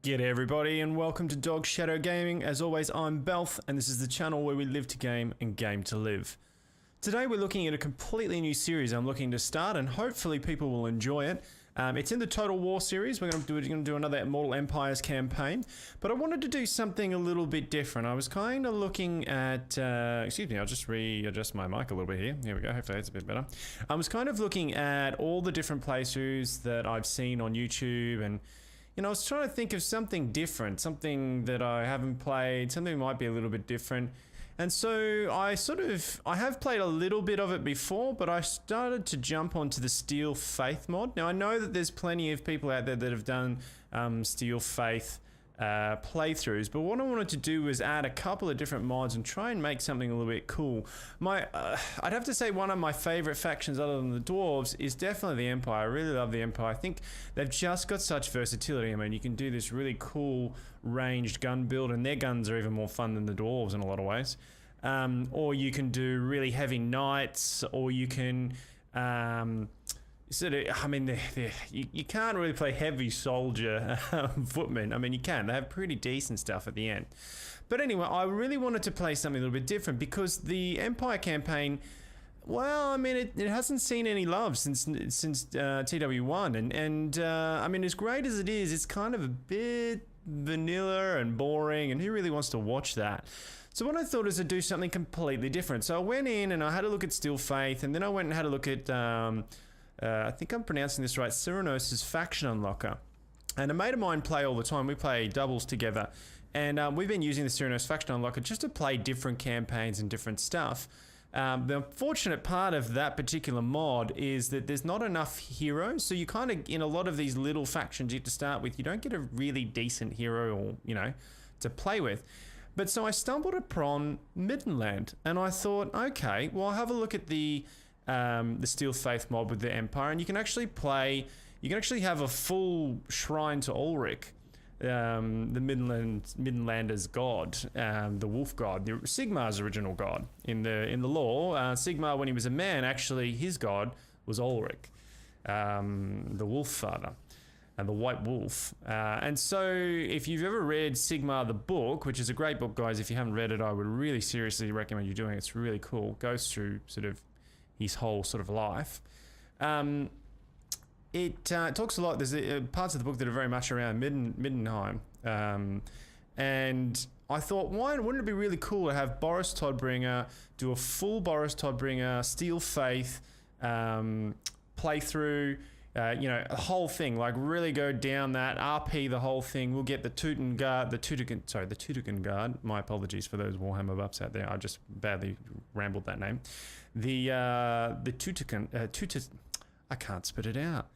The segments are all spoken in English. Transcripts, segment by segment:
G'day everybody and welcome to Dog Shadow Gaming. As always, I'm Belth and this is the channel where we live to game and game to live. Today we're looking at a completely new series I'm looking to start and hopefully people will enjoy it. It's in the Total War series. We're going to do another Mortal Empires campaign, but I wanted to do something a little bit different. I was kind of looking at, excuse me, I'll just readjust my mic a little bit here. Here we go, hopefully that's a bit better. I was kind of looking at all the different playthroughs that I've seen on YouTube and I was trying to think of something different, something that I haven't played, something that might be a little bit different. And so I have played a little bit of it before, but I started to jump onto the Steel Faith mod. Now I know that there's plenty of people out there that have done Steel Faith playthroughs, but what I wanted to do was add a couple of different mods and try and make something a little bit cool. I'd have to say one of my favorite factions other than the dwarves is definitely the Empire. I really love the Empire. I think they've just got such versatility. I mean, you can do this really cool ranged gun build, and their guns are even more fun than the dwarves in a lot of ways. Or you can do really heavy knights, or you can you can't really play heavy soldier footmen. I mean, you can. They have pretty decent stuff at the end. But anyway, I really wanted to play something a little bit different because the Empire campaign, well, I mean, it hasn't seen any love since TW1. And I mean, as great as it is, it's kind of a bit vanilla and boring, and who really wants to watch that? So what I thought is to do something completely different. So I went in and I had a look at Steel Faith, and then I went and had a look at I think I'm pronouncing this right, Cyranos' Faction Unlocker. And a mate of mine play all the time. We play doubles together. And we've been using the Cyranos Faction Unlocker just to play different campaigns and different stuff. The unfortunate part of that particular mod is that there's not enough heroes. So you kind of, in a lot of these little factions you have to start with, you don't get a really decent hero or, to play with. But so I stumbled upon Middenland. And I thought, okay, well, I'll have a look at the Steel Faith mod with the Empire, and you can actually have a full shrine to Ulric, the Middenlander's god, the wolf god, Sigmar's original god. In the lore, Sigmar, when he was a man, actually his god was Ulric, the wolf father, and the white wolf. And so if you've ever read Sigmar the book, which is a great book, guys, if you haven't read it, I would really seriously recommend you doing it. It's really cool. It goes through sort of his whole sort of life. It talks a lot. There's parts of the book that are very much around Middenheim. And I thought, wouldn't it be really cool to have Boris Todbringer do a full Boris Todbringer Steel Faith playthrough, a whole thing, like really go down that, RP the whole thing. We'll get the Teuton Guard. My apologies for those Warhammer buffs out there. I just badly rambled that name. The Teuton, I can't spit it out.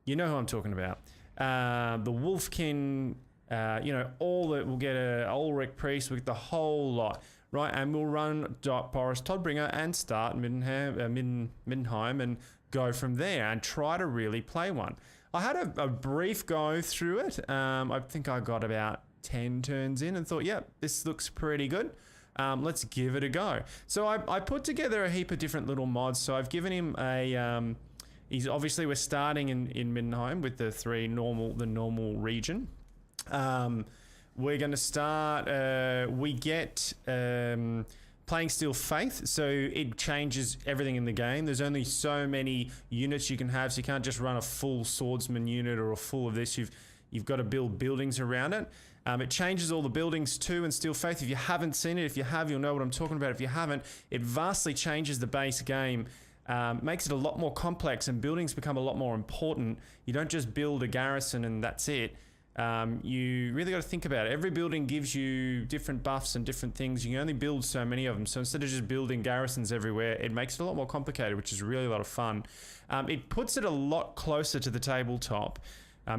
You know who I'm talking about. The Wolfkin, we'll get a Ulric priest, we'll get the whole lot, right? And we'll run Boris Todbringer and start Middenheim and go from there and try to really play one. I had a brief go through it. I think I got about 10 turns in and thought, yep, this looks pretty good. Let's give it a go. So I put together a heap of different little mods. So I've given him a, we're starting in Middenheim with the normal region. We're going to start, playing Steel Faith, so it changes everything in the game. There's only so many units you can have, so you can't just run a full swordsman unit or a full of this. You've got to build buildings around it. It changes all the buildings too in Steel Faith. If you haven't seen it, if you have, you'll know what I'm talking about. If you haven't, it vastly changes the base game. Makes it a lot more complex, and buildings become a lot more important. You don't just build a garrison and that's it. You really got to think about it. Every building gives you different buffs and different things. You can only build so many of them. So instead of just building garrisons everywhere, it makes it a lot more complicated, which is really a lot of fun. It puts it a lot closer to the tabletop.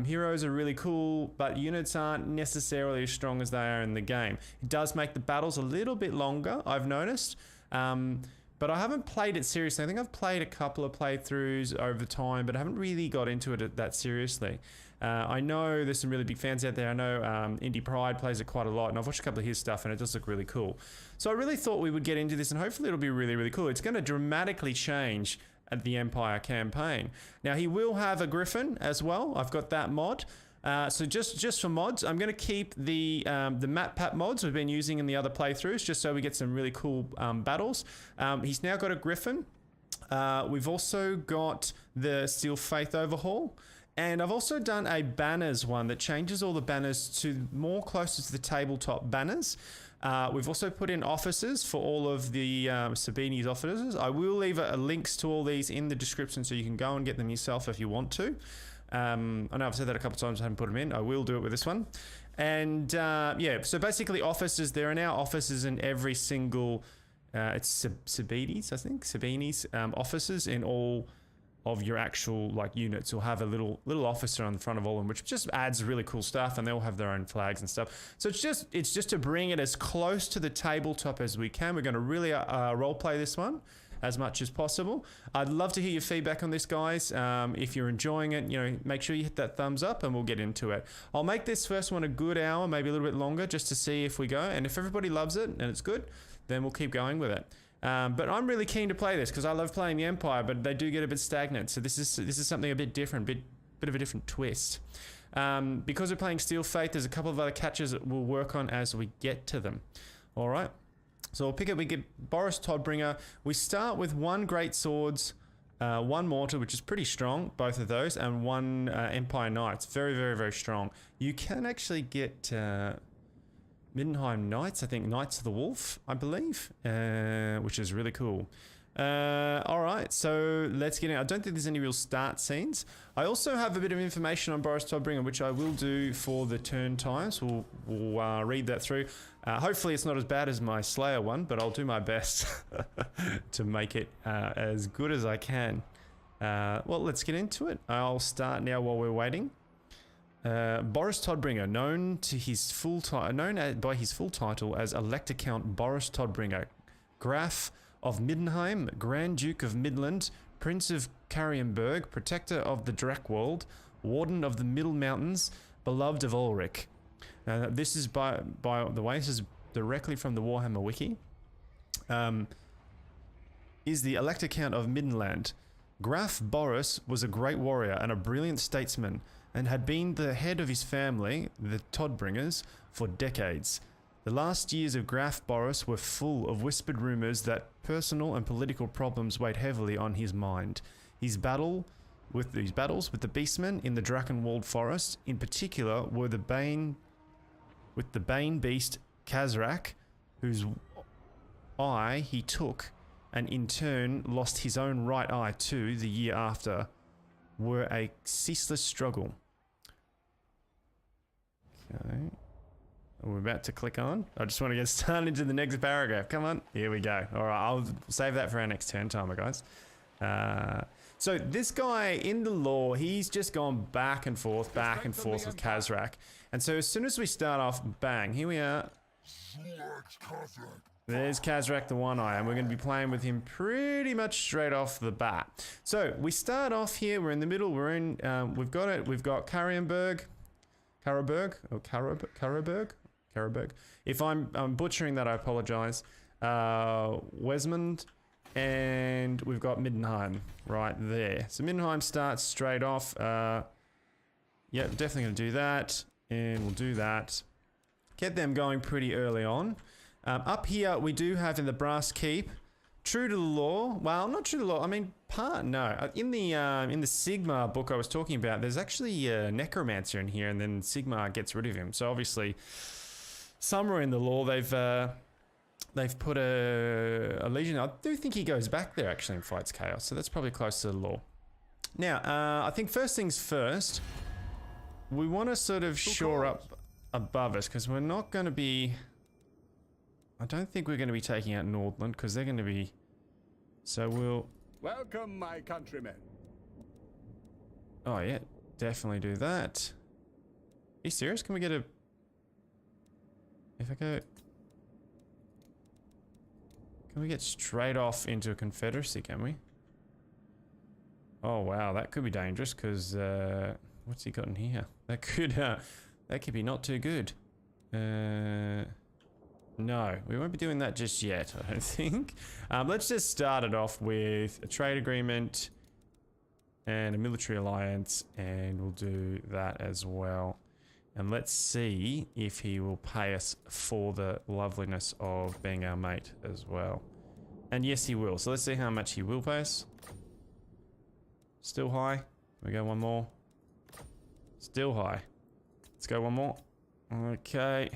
Heroes are really cool, but units aren't necessarily as strong as they are in the game. It does make the battles a little bit longer, I've noticed. But I haven't played it seriously. I think I've played a couple of playthroughs over time, but I haven't really got into it that seriously. I know there's some really big fans out there. I know Indie Pride plays it quite a lot, and I've watched a couple of his stuff, and it does look really cool. So I really thought we would get into this, and hopefully it'll be really, really cool. It's going to dramatically change at the Empire campaign. Now, he will have a Griffin as well. I've got that mod. So just for mods, I'm going to keep the map pack mods we've been using in the other playthroughs, just so we get some really cool battles. He's now got a griffin. We've also got the Steel Faith overhaul. And I've also done a banners one that changes all the banners to more closer to the tabletop banners. We've also put in officers for all of the Sabini's officers. I will leave links to all these in the description so you can go and get them yourself if you want to. I know I've said that a couple of times, I haven't put them in. I will do it with this one. And yeah, so basically officers, there are now officers in every single, it's Sabini's, I think, Sabini's officers in all of your actual like units. Will have a little officer on the front of all of them, which just adds really cool stuff, and they all have their own flags and stuff. So it's just to bring it as close to the tabletop as we can. We're going to really role play this one as much as possible. I'd love to hear your feedback on this, guys. If you're enjoying it, you know, make sure you hit that thumbs up and we'll get into it. I'll make this first one a good hour, maybe a little bit longer, just to see if we go. And if everybody loves it and it's good, then we'll keep going with it. But I'm really keen to play this because I love playing the Empire, but they do get a bit stagnant. So this is something a bit different, bit of a different twist. Because we're playing Steel Faith, there's a couple of other catches that we'll work on as we get to them. All right. So we'll pick it. We get Boris Todbringer. We start with 1 Great Swords, 1 Mortar, which is pretty strong, both of those, and 1 Empire Knights. Very, very, very strong. You can actually get Middenheim Knights, I think Knights of the Wolf, I believe, which is really cool. All right, so let's get in. I don't think there's any real start scenes. I also have a bit of information on Boris Todbringer, which I will do for the turn times. We'll read that through. Hopefully it's not as bad as my Slayer one, but I'll do my best to make it as good as I can. Well, let's get into it. I'll start now while we're waiting. Boris Todbringer, known by his full title as Elector Count Boris Todbringer, Graf of Middenheim, Grand Duke of Middenland, Prince of Marienburg, Protector of the Drakwald, Warden of the Middle Mountains, beloved of Ulric. Now, this is by the way, this is directly from the Warhammer wiki. Is the Elector Count of Middenland. Graf Boris was a great warrior and a brilliant statesman, and had been the head of his family, the Todbringers, for decades. The last years of Graf Boris were full of whispered rumours that personal and political problems weighed heavily on his mind. His battles with the beastmen in the Drakenwald forest, in particular, were the Bane beast Khazrak, whose eye he took, and in turn lost his own right eye too the year after, were a ceaseless struggle. Okay. We're about to click on. I just want to get started into the next paragraph. Come on. Here we go. All right. I'll save that for our next turn timer, guys. So this guy in the lore, he's just gone back and forth with Khazrak. And so as soon as we start off, bang, here we are. There's Khazrak the One Eye, and we're going to be playing with him pretty much straight off the bat. So we start off here. We're in the middle. We're in. We've got Carroburg. If I'm butchering that, I apologize. Wesmond, and we've got Middenheim right there. So Middenheim starts straight off. Yeah, definitely going to do that, and we'll do that. Get them going pretty early on. Up here, we do have in the Brass Keep, true to the law. Well, not true to the law. I mean, no. In the Sigma book I was talking about, there's actually a necromancer in here, and then Sigma gets rid of him. So obviously, somewhere in the law, they've put a legion. I do think he goes back there actually and fights chaos. So that's probably close to the law. Now, I think first things first, we want to sort of shore up above us because we're not going to be. I don't think we're going to be taking out Nordland because they're going to be. So we'll. Welcome, my countrymen. Oh yeah, definitely do that. Are you serious? Can we get a? If I go. Can we get straight off into a confederacy? Can we? Oh wow, that could be dangerous because what's he got in here? That could be not too good. No, we won't be doing that just yet, I don't think. Let's just start it off with a trade agreement. and a military alliance, and we'll do that as well. And let's see if he will pay us for the loveliness of being our mate as well. And yes, he will. So let's see how much he will pay us. Still high. We go one more. Still high. Let's go one more. Okay.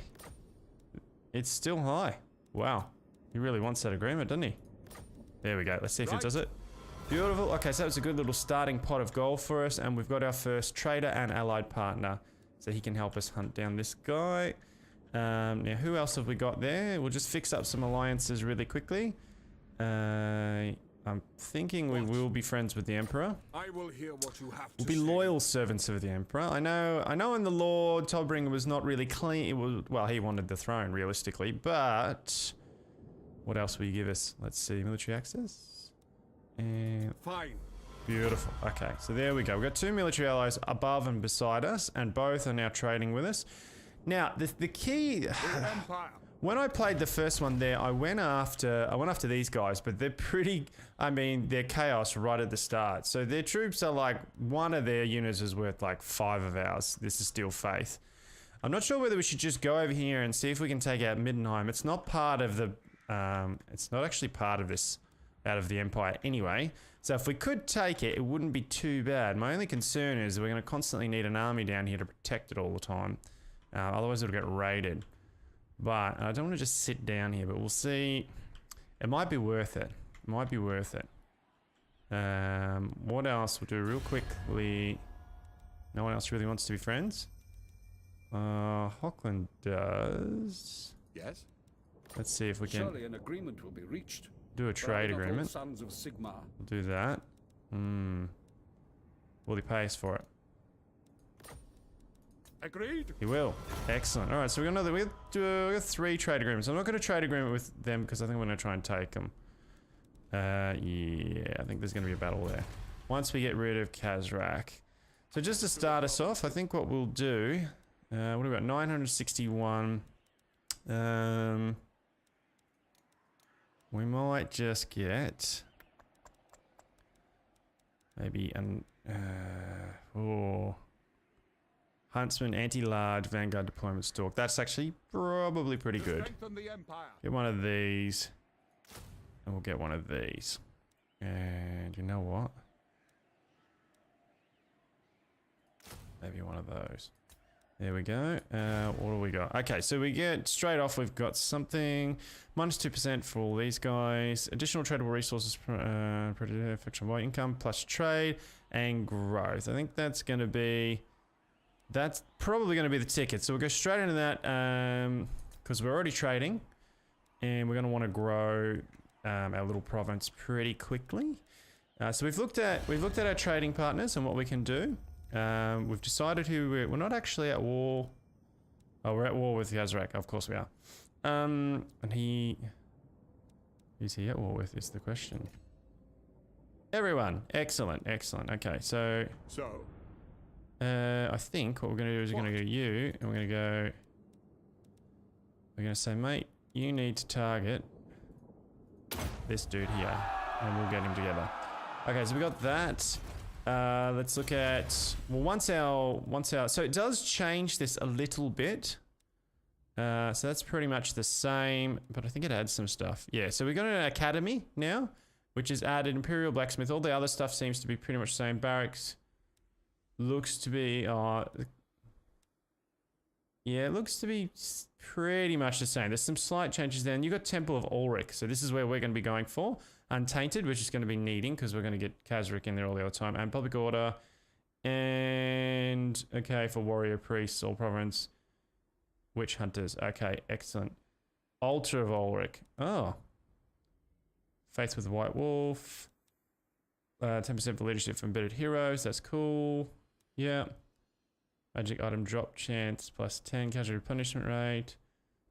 It's still high. Wow. He really wants that agreement, doesn't he? There we go. Let's see if it does it. Beautiful. Okay, so that was a good little starting pot of gold for us. And we've got our first trader and allied partner. So he can help us hunt down this guy. Now, who else have we got there? We'll just fix up some alliances really quickly. I'm thinking we will be friends with the Emperor. I will hear what you have to We'll be loyal servants of the Emperor. I know in the Lord, Todbringer was not really clean. It was, well, he wanted the throne, realistically. But what else will you give us? Let's see, military access. And Fine. beautiful. Okay, so there we go. We've got 2 military allies above and beside us, and both are now trading with us. Now, the key... The Empire. When I played the first one there, I went after these guys, but they're pretty, I mean, they're chaos right at the start. So their troops are like, one of their units is worth like 5 of ours. This is still faith. I'm not sure whether we should just go over here and see if we can take out Middenheim. It's not part of the, it's not actually part of this, out of the Empire anyway. So if we could take it, it wouldn't be too bad. My only concern is we're going to constantly need an army down here to protect it all the time. Otherwise it'll get raided. But I don't want to just sit down here, but we'll see. It might be worth it. It might be worth it. What else? We'll do real quickly. No one else really wants to be friends? Hochland does. Yes. Let's see if we can Surely an agreement will be reached. do a trade Not all agreement. Sons of Sigmar. We'll do that. Will he pay us for it? Agreed. He will. Excellent. All right, so we got 3 trade agreements. I'm not going to trade agreement with them because I think we're going to try and take them. Yeah, I think there's going to be a battle there. Once we get rid of Khazrak. So just to start us off, I think what we'll do... what have we got? 961. We might just get... maybe an... Huntsman, anti-large, vanguard deployment stalk. That's actually probably pretty good. Strengthen the Empire. Get one of these. And we'll get one of these. And you know what? Maybe one of those. There we go. What do we got? Okay, so we get straight off, we've got something. Minus 2% for all these guys. Additional tradable resources, friction white income, plus trade and growth. I think that's going to be... that's probably going to be the ticket. So we'll go straight into that because we're already trading. And we're going to want to grow our little province pretty quickly. So we've looked at our trading partners and what we can do. We've decided who we're not actually at war. Oh, we're at war with Khazrak. Of course we are. And who's he at war with is the question. Everyone. Excellent. Excellent. Okay, so I think what we're going to do is we're going to go to you and we're going to say, mate, you need to target this dude here and we'll get him together. Okay, so we got that. Let's look at, well, once our, so it does change this a little bit. So that's pretty much the same, but I think it adds some stuff. Yeah, so we got an academy now, which is added Imperial Blacksmith. All the other stuff seems to be pretty much the same. Barracks looks to be, yeah, it looks to be pretty much the same. There's some slight changes there. And you've got Temple of Ulric. So this is where we're going to be going for. Untainted, which is going to be needing because we're going to get Khazrak in there all the other time. And Public Order. And, okay, for Warrior Priests, all province. Witch Hunters. Okay, excellent. Altar of Ulric. Oh. Faith with the White Wolf. 10% for leadership for embedded heroes. That's cool. Yeah. Magic item drop chance plus 10 casualty punishment rate.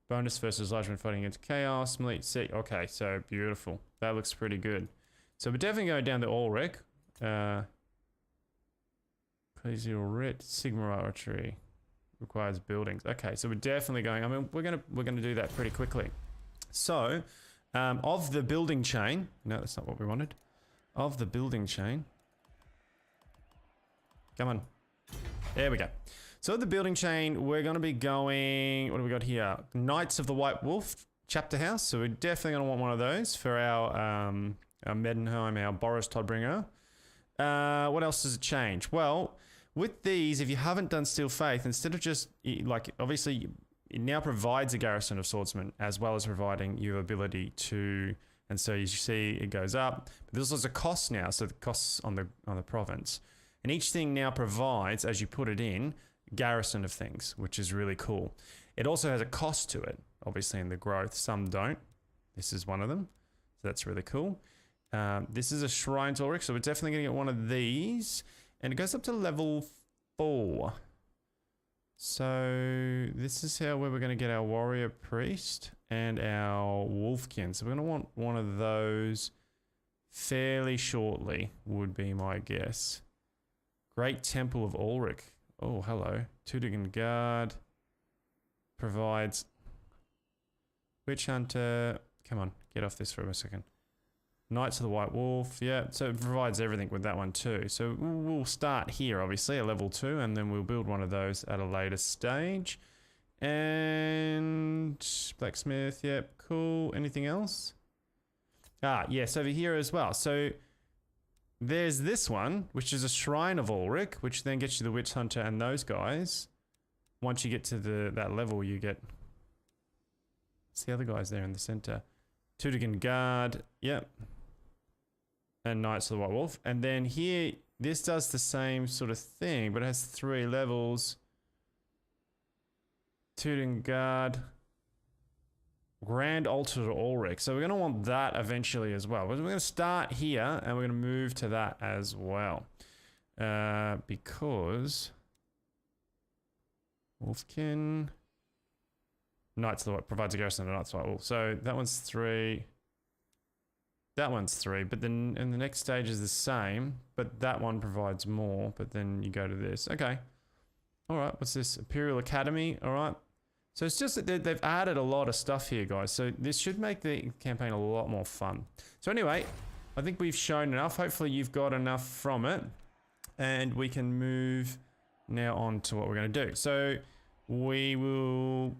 Bonus versus large men fighting against chaos. See, okay, so beautiful. That looks pretty good. So we're definitely going down the Ulric. Crazy Rit Sigma archery requires buildings. Okay, so we're definitely going. I mean, we're gonna do that pretty quickly. So, of the building chain. No, that's not what we wanted. Of the building chain. Come on. There we go. So the building chain, we're going to be going... What do we got here? Knights of the White Wolf chapter house. So we're definitely going to want one of those for our Middenheim, our Boris Todbringer. What else does it change? Well, with these, if you haven't done Steel Faith, instead of just... Like, obviously, it now provides a garrison of swordsmen, as well as providing you ability to... And so you see it goes up. But there's also costs now, so the costs on the province. And each thing now provides, as you put it in, garrison of things, which is really cool. It also has a cost to it, obviously in the growth. Some don't. This is one of them. So that's really cool. This is a Shrine to Ulric, so we're definitely going to get one of these. And it goes up to level 4. So this is where we're going to get our Warrior Priest and our Wolfkin. So we're going to want one of those fairly shortly, would be my guess. Great Temple of Ulric. Oh, hello. Tüdingen Guard provides Witch Hunter. Come on, get off this for a second. Knights of the White Wolf. Yeah, so it provides everything with that one too. So we'll start here, obviously, at level 2, and then we'll build one of those at a later stage. And blacksmith, yep, cool. Anything else? Yes, over here as well. So there's this one, which is a Shrine of Ulric, which then gets you the Witch Hunter and those guys. Once you get to that level, you get... It's the other guys there in the center. Tüdingen Guard, yep. And Knights of the White Wolf. And then here, this does the same sort of thing, but it has 3 levels. Tüdingen Guard. Grand Altar to Ulric. So we're going to want that eventually as well. But we're going to start here, and we're going to move to that as well. Because... Wolfkin... Knights of the White provides a garrison of Knights of the White Wolf. So that one's 3. That one's 3. But then in the next stage is the same. But that one provides more. But then you go to this. Okay. Alright, what's this? Imperial Academy. Alright. So it's just that they've added a lot of stuff here, guys. So this should make the campaign a lot more fun. So anyway, I think we've shown enough. Hopefully you've got enough from it. And we can move now on to what we're going to do. So we will...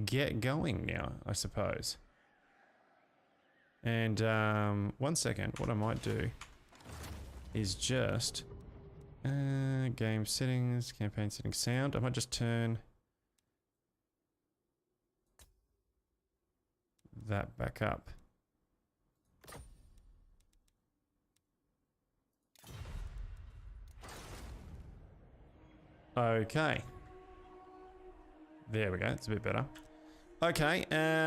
get going now, I suppose. And 1 second, what I might do is just game settings, campaign settings, sound. I might just turn that back up. Okay. There we go, it's a bit better. Okay,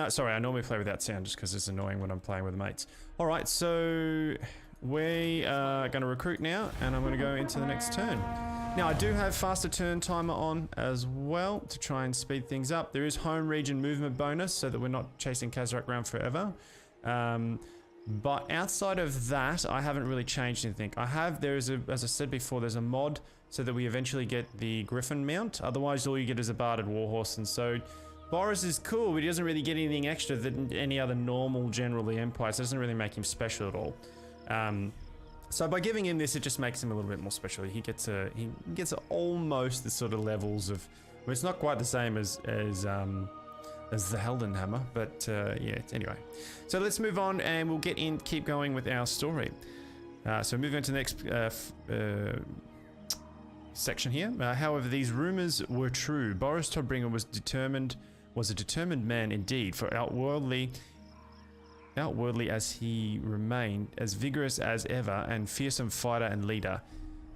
sorry, I normally play without sound just because it's annoying when I'm playing with mates. Alright, so we are going to recruit now, and I'm going to go into the next turn. Now, I do have faster turn timer on as well to try and speed things up. There is home region movement bonus so that we're not chasing Kazrak around forever. But outside of that, I haven't really changed anything. As I said before, there's a mod so that we eventually get the Griffin mount. Otherwise, all you get is a barded warhorse. And so Boris is cool, but he doesn't really get anything extra than any other normal general of the Empire. So it doesn't really make him special at all. So by giving him this, it just makes him a little bit more special. He gets almost the sort of levels of... Well, it's not quite the same as the Heldenhammer, but yeah, anyway. So let's move on and we'll keep going with our story. So moving on to the next section here. However, these rumors were true. Boris Todbringer was a determined man indeed, for outwardly as he remained, as vigorous as ever, and fearsome fighter and leader.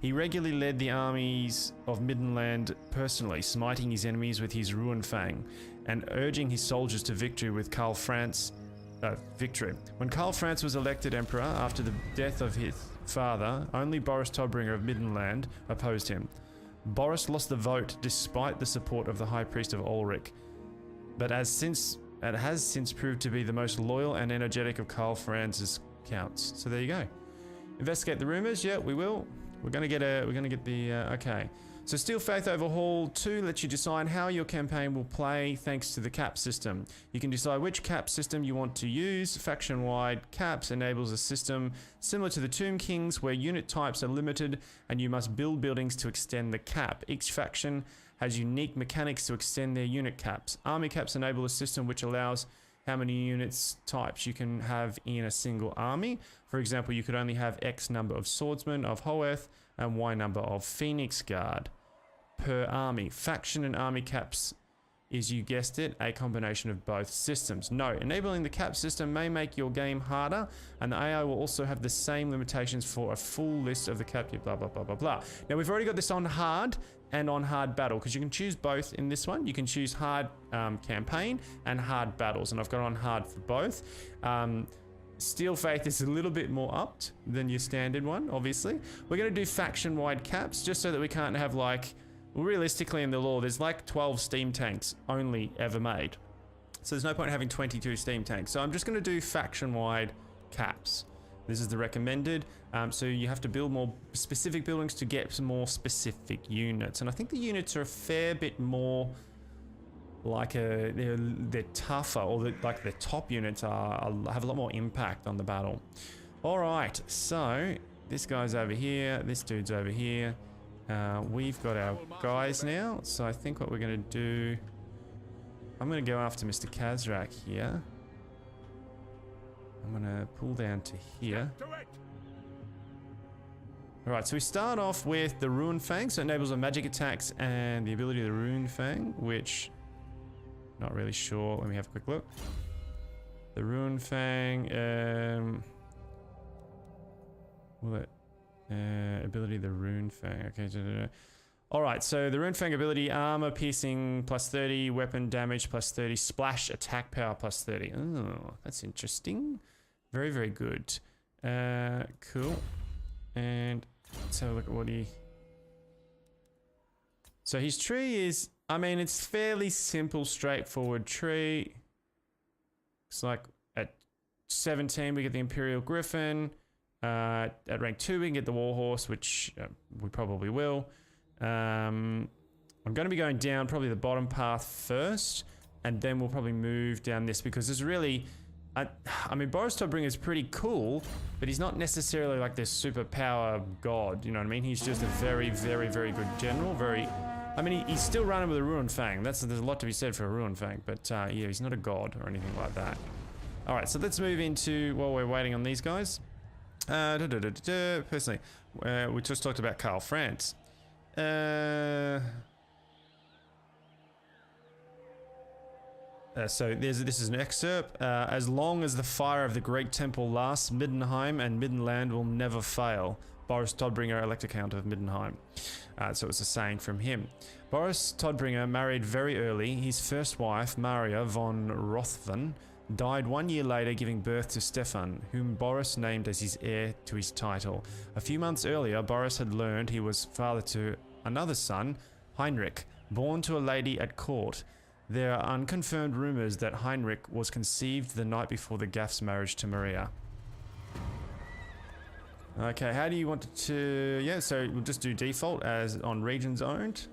He regularly led the armies of Middenland personally, smiting his enemies with his ruined fang, and urging his soldiers to victory with Karl Franz. When Karl Franz was elected emperor after the death of his father, only Boris Todbringer of Middenland opposed him. Boris lost the vote despite the support of the High Priest of Ulric, but it has since proved to be the most loyal and energetic of Karl Franz's counts. So there you go. Investigate the rumors. Yeah, we will. We're gonna get the okay. So Steel Faith Overhaul 2 lets you decide how your campaign will play thanks to the cap system. You can decide which cap system you want to use. Faction-wide caps enables a system similar to the Tomb Kings where unit types are limited and you must build buildings to extend the cap. Each faction has unique mechanics to extend their unit caps. Army caps enable a system which allows how many units types you can have in a single army. For example, you could only have X number of swordsmen of Hoeth and Y number of Phoenix Guard per army. Faction and army caps is, you guessed it, a combination of both systems. Note, enabling the cap system may make your game harder, and the AI will also have the same limitations for a full list of the cap, blah, blah, blah, blah, blah. Now, we've already got this on hard and on hard battle, because you can choose both in this one. You can choose hard campaign and hard battles, and I've got on hard for both. Steel Faith is a little bit more upped than your standard one, obviously. We're going to do faction-wide caps, just so that we can't have, like, well, realistically in the lore, there's like 12 steam tanks only ever made. So there's no point in having 22 steam tanks. So I'm just going to do faction-wide caps. This is the recommended. So you have to build more specific buildings to get some more specific units. And I think the units are a fair bit more like they're tougher, or like the top units have a lot more impact on the battle. All right, so this guy's over here, this dude's over here. We've got our guys now, so I think what we're going to do, I'm going to go after Mr. Kazrak here. I'm going to pull down to here. Alright, so we start off with the Ruin Fang, so it enables the magic attacks and the ability of the Ruin Fang, which, not really sure. Let me have a quick look. The Ruin Fang, ability of the Rune Fang. Okay. Alright, so the Rune Fang ability, armor piercing plus 30, weapon damage plus 30, splash attack power plus 30. Oh, that's interesting. Very, very good. Cool. And let's have a look at what he... So his tree is, I mean, it's fairly simple, straightforward tree. It's like at 17 we get the Imperial Griffin. At rank 2 we can get the Warhorse, which we probably will. I'm going to be going down probably the bottom path first, and then we'll probably move down this, because there's really... I mean, Boris Todbringer is pretty cool, but he's not necessarily like this superpower god, you know what I mean? He's just a very, very, very good general, I mean, he's still running with a Ruin Fang. There's a lot to be said for a Ruin Fang, but yeah, he's not a god or anything like that. Alright, so let's move into, while we're waiting on these guys. Personally, we just talked about Karl Franz. So this is an excerpt. As long as the fire of the great temple lasts, Middenheim and Middenland will never fail. Boris Todbringer, Elector Count of Middenheim. So it's a saying from him. Boris Todbringer married very early. His first wife, Maria von Rothven, died 1 year later, giving birth to Stefan, whom Boris named as his heir to his title. A few months earlier, Boris had learned he was father to another son, Heinrich, born to a lady at court. There are unconfirmed rumors that Heinrich was conceived the night before the Gaff's marriage to Maria. Okay, how do you want to... Yeah, so we'll just do default as on regions owned.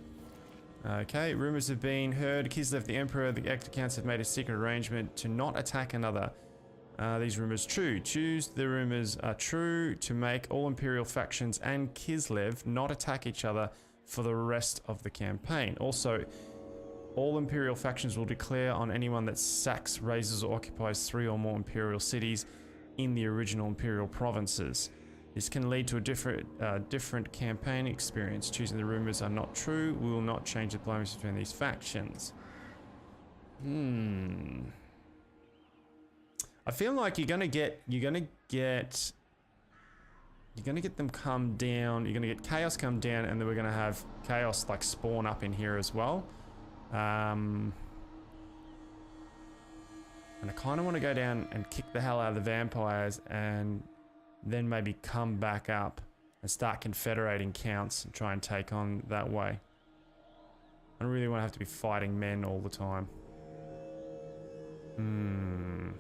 Okay, rumors have been heard. Kislev the Emperor, the Elector Counts have made a secret arrangement to not attack another. These rumors true. Choose the rumors are true to make all Imperial factions and Kislev not attack each other for the rest of the campaign. Also, all Imperial factions will declare on anyone that sacks, razes, or occupies 3 or more Imperial cities in the original Imperial provinces. This can lead to a different campaign experience. Choosing the rumors are not true. We will not change diplomacy between these factions. I feel like you're gonna get them come down. You're gonna get chaos come down, and then we're gonna have chaos like spawn up in here as well. And I kind of want to go down and kick the hell out of the vampires, and then maybe come back up and start confederating counts and try and take on that way. I don't really want to have to be fighting men all the time. I'm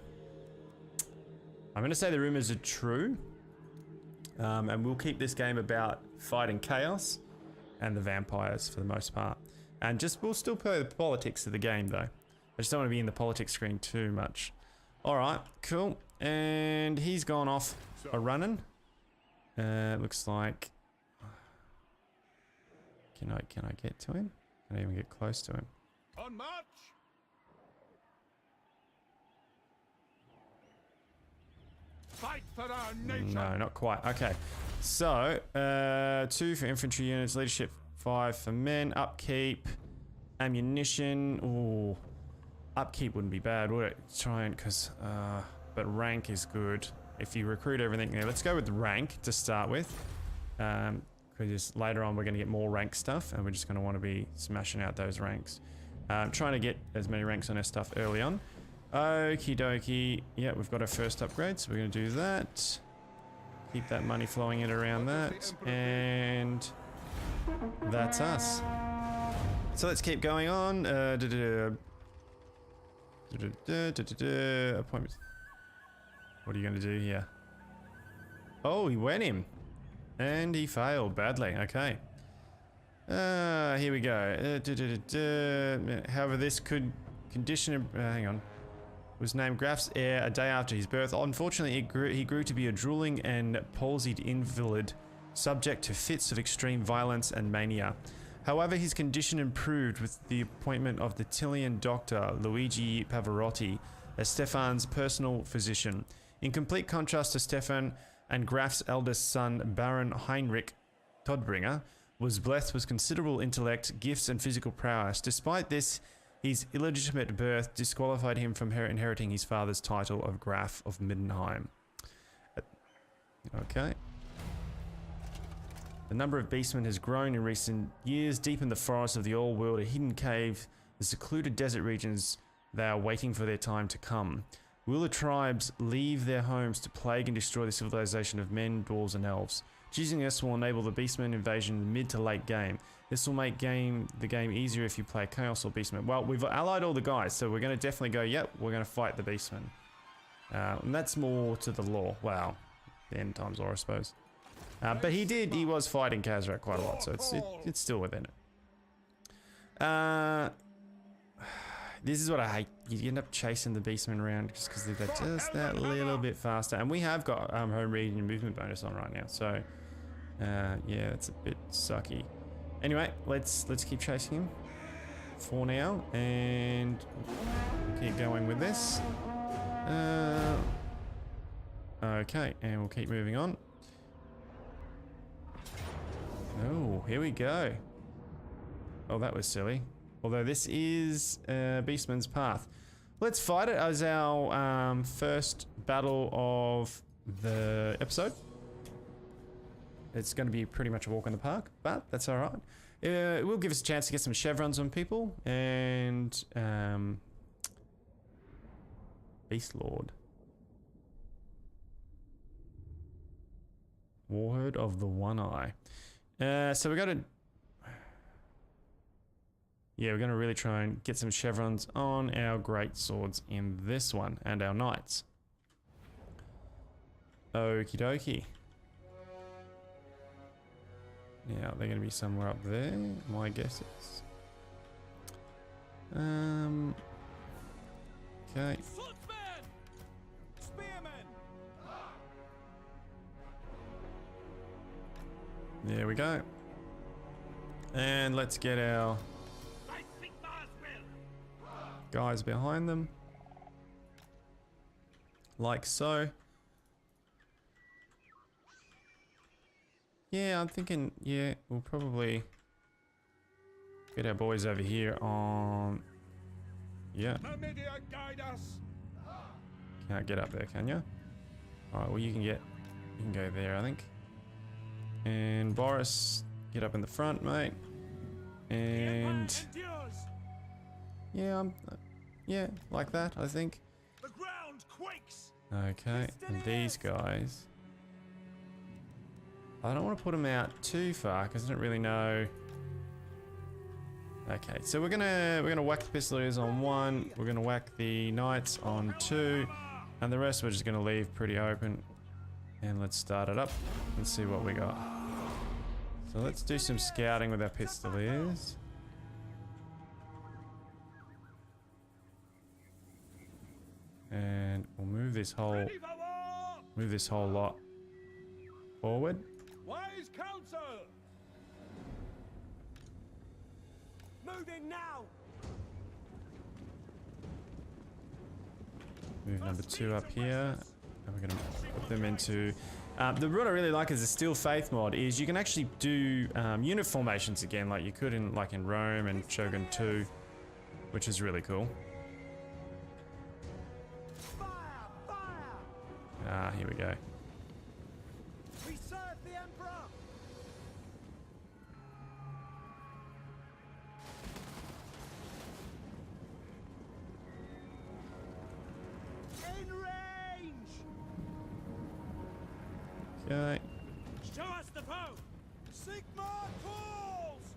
going to say the rumors are true. And we'll keep this game about fighting chaos. and the vampires for the most part. And we'll still play the politics of the game though. I just don't want to be in the politics screen too much. Alright, cool. And he's gone off a running. Looks like... Can I get to him? Can I even get close to him? On march! Fight for our nation! No, not quite. Okay. So, 2 for infantry units, leadership 5 for men, upkeep, ammunition. Ooh. Upkeep wouldn't be bad, would it? Try and, but rank is good. If you recruit everything there, let's go with rank to start with. Because later on we're going to get more rank stuff, and we're just going to want to be smashing out those ranks. Trying to get as many ranks on our stuff early on. Okie dokie. Yeah, we've got our first upgrade, so we're going to do that. Keep that money flowing in around that, and that's us. So let's keep going on. Appointments. What are you going to do here? Oh, he went him. And he failed badly. Okay. Here we go. However, this could condition... hang on. Was named Graf's heir a day after his birth. Unfortunately, he grew to be a drooling and palsied invalid, subject to fits of extreme violence and mania. However, his condition improved with the appointment of the Tilian doctor, Luigi Pavarotti, as Stefan's personal physician. In complete contrast to Stefan and Graf's eldest son, Baron Heinrich Todbringer, was blessed with considerable intellect, gifts, and physical prowess. Despite this, his illegitimate birth disqualified him from inheriting his father's title of Graf of Middenheim. Okay. The number of beastmen has grown in recent years. Deep in the forests of the old world, a hidden cave, the secluded desert regions, they are waiting for their time to come. Will the tribes leave their homes to plague and destroy the civilization of men, dwarves, and elves? Choosing this will enable the beastmen invasion in the mid to late game. This will make the game easier if you play Chaos or Beastmen. Well, we've allied all the guys, so we're going to definitely go, yep, we're going to fight the Beastmen. And that's more to the lore. Wow. The end times lore, I suppose. But he was fighting Khazrak quite a lot, so it's still within it. This is what I hate. You end up chasing the Beastmen around just because they're just that little bit faster. And we have got home reading and movement bonus on right now, so yeah, it's a bit sucky. Anyway, let's keep chasing him for now, and keep going with this. Okay, and we'll keep moving on. Oh, here we go. Oh, that was silly. Although this is Beastman's Path. Let's fight it as our first battle of the episode. It's going to be pretty much a walk in the park, but that's all right. It will give us a chance to get some chevrons on people, and Beast Lord. Warherd of the One Eye. So we're going to... Yeah, we're going to really try and get some chevrons on our great swords in this one, and our knights. Okie dokie. Now, they're going to be somewhere up there, my guess is. Okay. There we go. And let's get our guys behind them. Like so. Yeah, I'm thinking, yeah, we'll probably get our boys over here on... Yeah. Can't get up there, can you? Alright, well you can go there, I think. And Boris, get up in the front, mate. And... Yeah, yeah, like that, I think. The ground quakes. Okay, and these guys... I don't want to put them out too far because I don't really know. Okay, so we're gonna whack the pistoliers on 1. We're gonna whack the knights on 2, and the rest we're just gonna leave pretty open. And let's start it up and see what we got. So let's do some scouting with our pistoliers. And we'll move this whole lot forward. Wise counsel. Moving now. Move number 2 up here. And we're gonna put them into... the what I really like is the Steel Faith mod is you can actually do unit formations again like you could in Rome and Shogun 2, which is really cool. Here we go. We serve the Emperor. In range. Okay. Show us the foe. Sigma calls.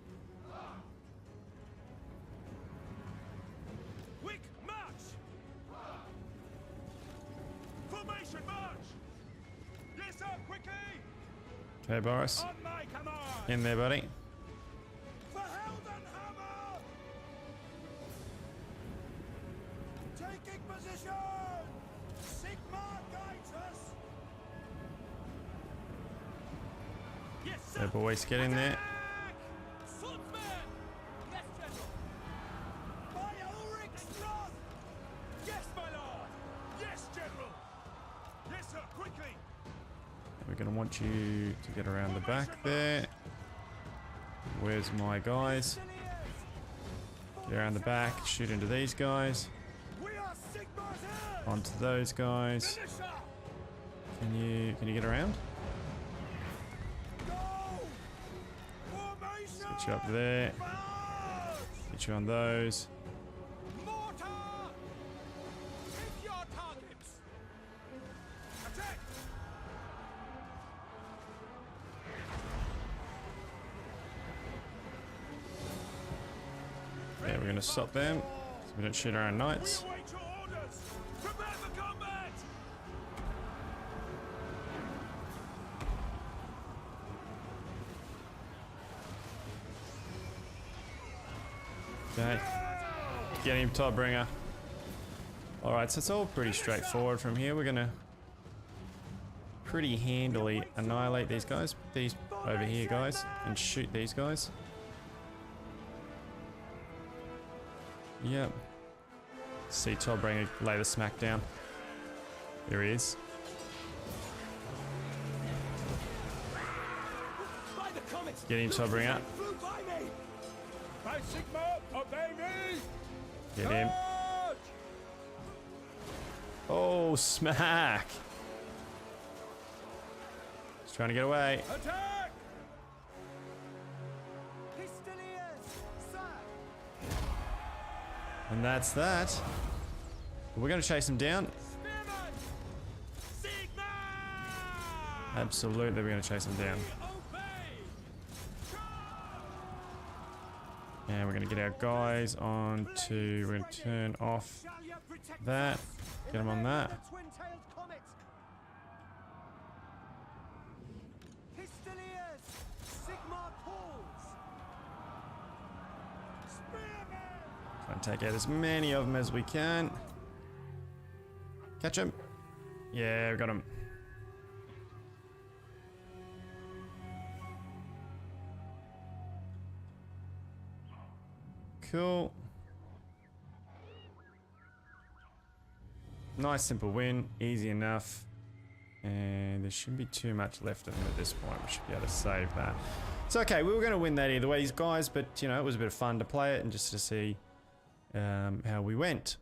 Quick march. Formation march. Yes, sir, quickly. Okay, Boris. On my command. In there, buddy. For Heldenhammer. Taking position. Sigma guides us. Yes, sir. So boys, get in there. Swordsman. Yes, General. By Ulric's wrath. Yes, my lord. Yes, General. Yes, sir, quickly. We're going to want you to get around the back there. Where's my guys? Get around the back, shoot into these guys. We are Sigma's heirs. Onto those guys. Militia. Can you get around? Go. Formation. Get you up there. March. Get you on those. Mortar. Hit your targets. Attack. Yeah, we're going to stop them so we don't shoot our own knights. We await your orders. Prepare for combat. Okay. Get him, Todbringer. Alright, so it's all pretty straightforward from here. We're going to pretty handily annihilate these guys. Put these over here, guys, and shoot these guys. Yep. See Todbringer lay the smack down. There he is. By the comets. Get him, Todbringer. Flew by me. By Sigma, obey me. Get him. Charge! Oh, smack! He's trying to get away. Attack! Pistoliers, sir. And that's that. We're going to chase him down. Spearman! Sigma! Absolutely, we're going to chase him down. Obey! And we're going to get our guys onto... We're going to turn off Shall you protect that. us? Get him on that. The twin-tailed comet. Pistoliers, Sigma calls. Spearman! Try and take out as many of them as we can. Catch him. Yeah, we got him. Cool. Nice simple win, easy enough. And there shouldn't be too much left of them at this point. We should be able to save that. It's okay, we were going to win that either way, these guys, but you know, it was a bit of fun to play it and just to see how we went.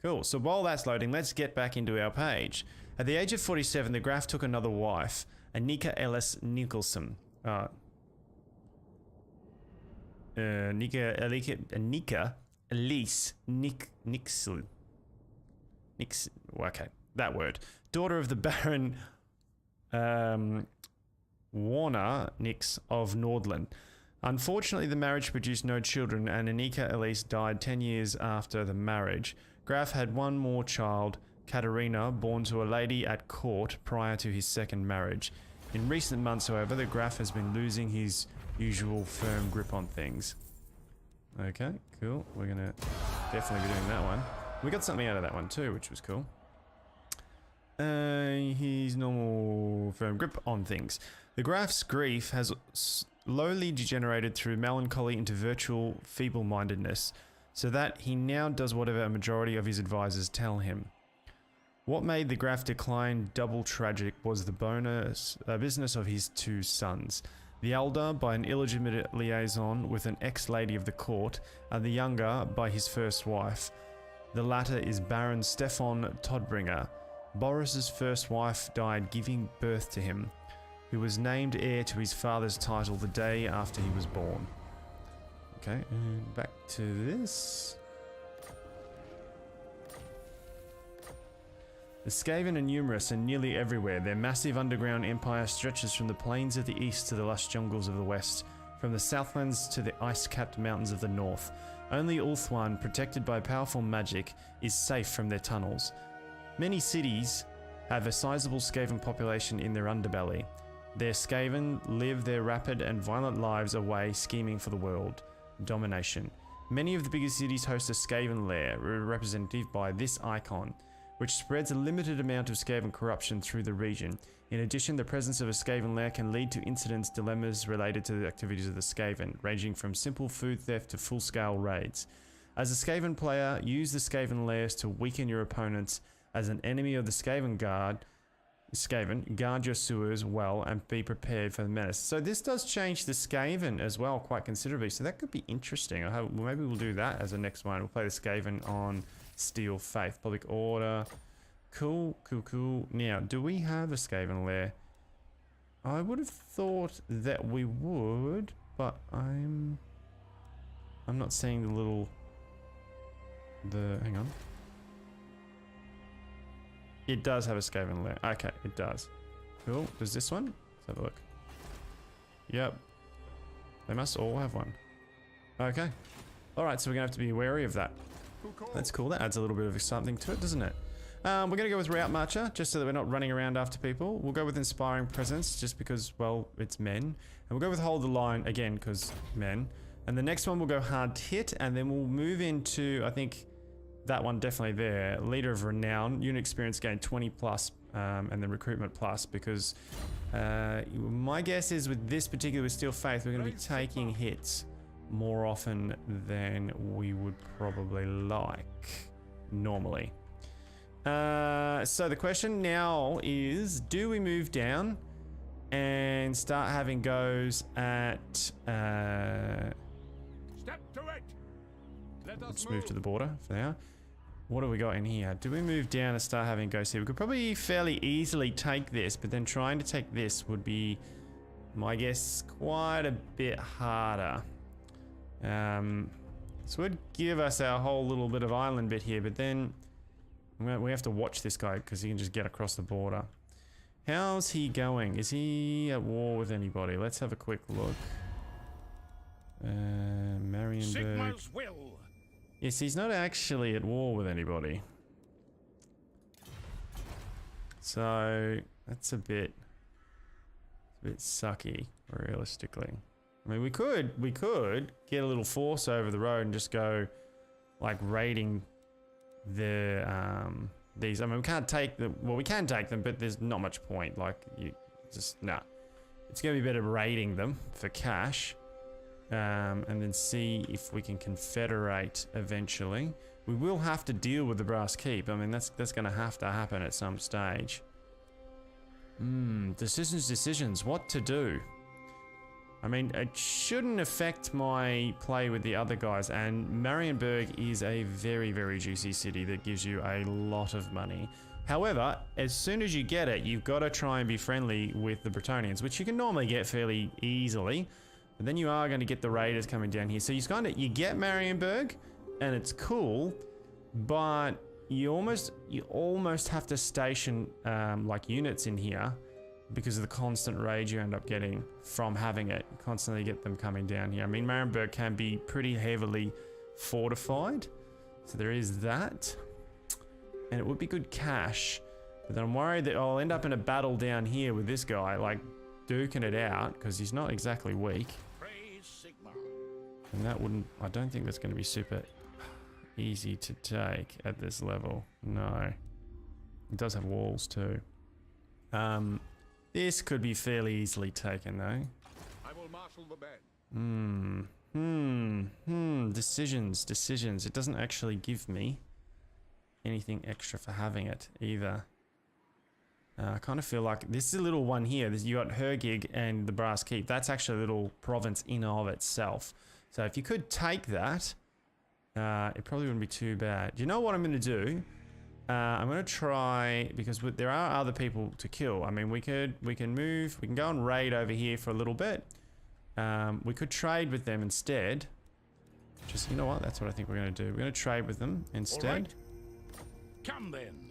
Cool, so while that's loading, let's get back into our page. At the age of 47, the Graf took another wife, Anika Ellis Nicholson. Anika Elise Nixel. Okay, that word. Daughter of the Baron Warner Nix of Nordland. Unfortunately, the marriage produced no children, and Anika Elise died 10 years after the marriage. Graf had one more child, Katerina, born to a lady at court prior to his second marriage. In recent months, however, the Graf has been losing his usual firm grip on things. Okay, cool. We're gonna definitely be doing that one. We got something out of that one too, which was cool. His normal firm grip on things. The Graf's grief has slowly degenerated through melancholy into virtual feeble-mindedness, so that he now does whatever a majority of his advisors tell him. What made the Graf decline double tragic was the business of his two sons. The elder by an illegitimate liaison with an ex-lady of the court, and the younger by his first wife. The latter is Baron Stefan Todbringer. Boris's first wife died giving birth to him, who was named heir to his father's title the day after he was born. Okay, and back to this. The Skaven are numerous and nearly everywhere. Their massive underground empire stretches from the plains of the east to the lush jungles of the west, from the southlands to the ice-capped mountains of the north. Only Ulthuan, protected by powerful magic, is safe from their tunnels. Many cities have a sizable Skaven population in their underbelly. Their Skaven live their rapid and violent lives away, scheming for the world domination. Many of the biggest cities host a Skaven lair, represented by this icon, which spreads a limited amount of Skaven corruption through the region. In addition, the presence of a Skaven lair can lead to incidents, dilemmas related to the activities of the Skaven, ranging from simple food theft to full-scale raids. As a Skaven player, use the Skaven lairs to weaken your opponents. As an enemy of the Skaven, guard your sewers well and be prepared for the menace. So this does change the Skaven as well quite considerably, so that could be interesting. Maybe we'll do that as the next one. We'll play the Skaven on Steel Faith. Public Order. Cool. Now, do we have a Skaven lair? I would have thought that we would, but I'm not seeing hang on. It does have a Skaven lair. Okay, it does. Cool. Does this one? Let's have a look. Yep. They must all have one. Okay. Alright, so we're going to have to be wary of that. That's cool. That adds a little bit of something to it, doesn't it? We're going to go with Route Marcher, just so that we're not running around after people. We'll go with Inspiring Presence, just because, well, it's men. And we'll go with Hold the Line, again, because men. And the next one we'll go Hard Hit, and then we'll move into, I think, that one definitely there. Leader of Renown. Unit experience gain 20 plus, and then recruitment plus, because my guess is with this particular with Steel Faith, we're going to be taking hits more often than we would probably like normally. So the question now is, do we move down and start having goes at Step to it. Let's move to the border for now. What do we got in here? Do we move down and start having goes here? We could probably fairly easily take this, but then trying to take this would be, my guess, quite a bit harder. So it would give us our whole little bit of island bit here, but then we have to watch this guy because he can just get across the border. How's he going? Is he at war with anybody? Let's have a quick look. Marienburg. Sigmar's will. Yes, he's not actually at war with anybody. So that's a bit sucky, realistically. I mean, we could get a little force over the road and just go like raiding the these. I mean, we can't take them. Well, we can take them, but there's not much point. Like, you just nah. It's gonna be better raiding them for cash. And then see if we can confederate eventually. We will have to deal with the Brass Keep. I mean, that's going to have to happen at some stage. Decisions. What to do? I mean, it shouldn't affect my play with the other guys. And Marienburg is a very, very juicy city that gives you a lot of money. However, as soon as you get it, you've got to try and be friendly with the Bretonnians, which you can normally get fairly easily. But then you are going to get the raiders coming down here. So you get Marienburg, and it's cool, but you almost have to station like units in here because of the constant raid you end up getting from having it. You constantly get them coming down here. I mean, Marienburg can be pretty heavily fortified, so there is that, and it would be good cash. But then I'm worried that I'll end up in a battle down here with this guy, like duking it out because he's not exactly weak. Praise Sigmar. And that wouldn't, I don't think that's going to be super easy to take at this level. No. It does have walls too. This could be fairly easily taken though. I will marshal the men. Decisions. It doesn't actually give me anything extra for having it either. I kind of feel like this is a little one here. You got Hergig and the Brass Keep. That's actually a little province in and of itself. So if you could take that, it probably wouldn't be too bad. Do you know what I'm going to do? I'm going to try, because there are other people to kill. I mean, we can move, we can go and raid over here for a little bit. We could trade with them instead. Just, you know what? That's what I think we're going to do. We're going to trade with them instead. All right. Come then.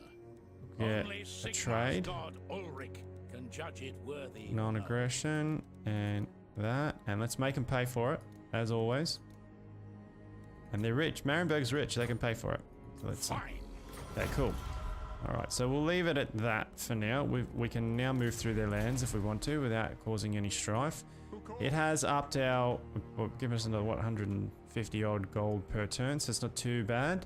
Yeah, Only a Sigmar's trade. god Ulric can judge it worthy. Non-aggression and that. And let's make them pay for it, as always. And they're rich. Marienburg's rich. They can pay for it. So let's see. Fine. Okay, cool. Alright, so we'll leave it at that for now. We can now move through their lands if we want to without causing any strife. It has upped our... Well, give us another, what, 150 odd gold per turn, so it's not too bad.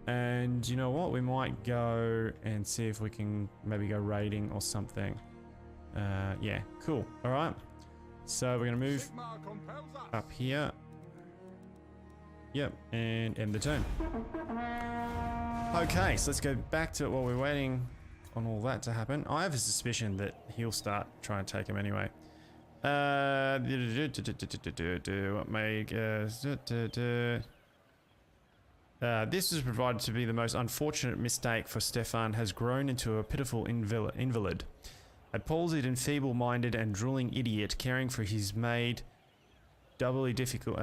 And you know what? We might go and see if we can maybe go raiding or something. Yeah, cool. Alright. So we're going to move up here. Yep, and end the turn. Okay, so let's go back to it while we're waiting on all that to happen. I have a suspicion that he'll start trying to take him anyway. What make... this is provided to be the most unfortunate mistake, for Stefan has grown into a pitiful invalid. A palsied and feeble-minded and drooling idiot, caring for him has made doubly difficult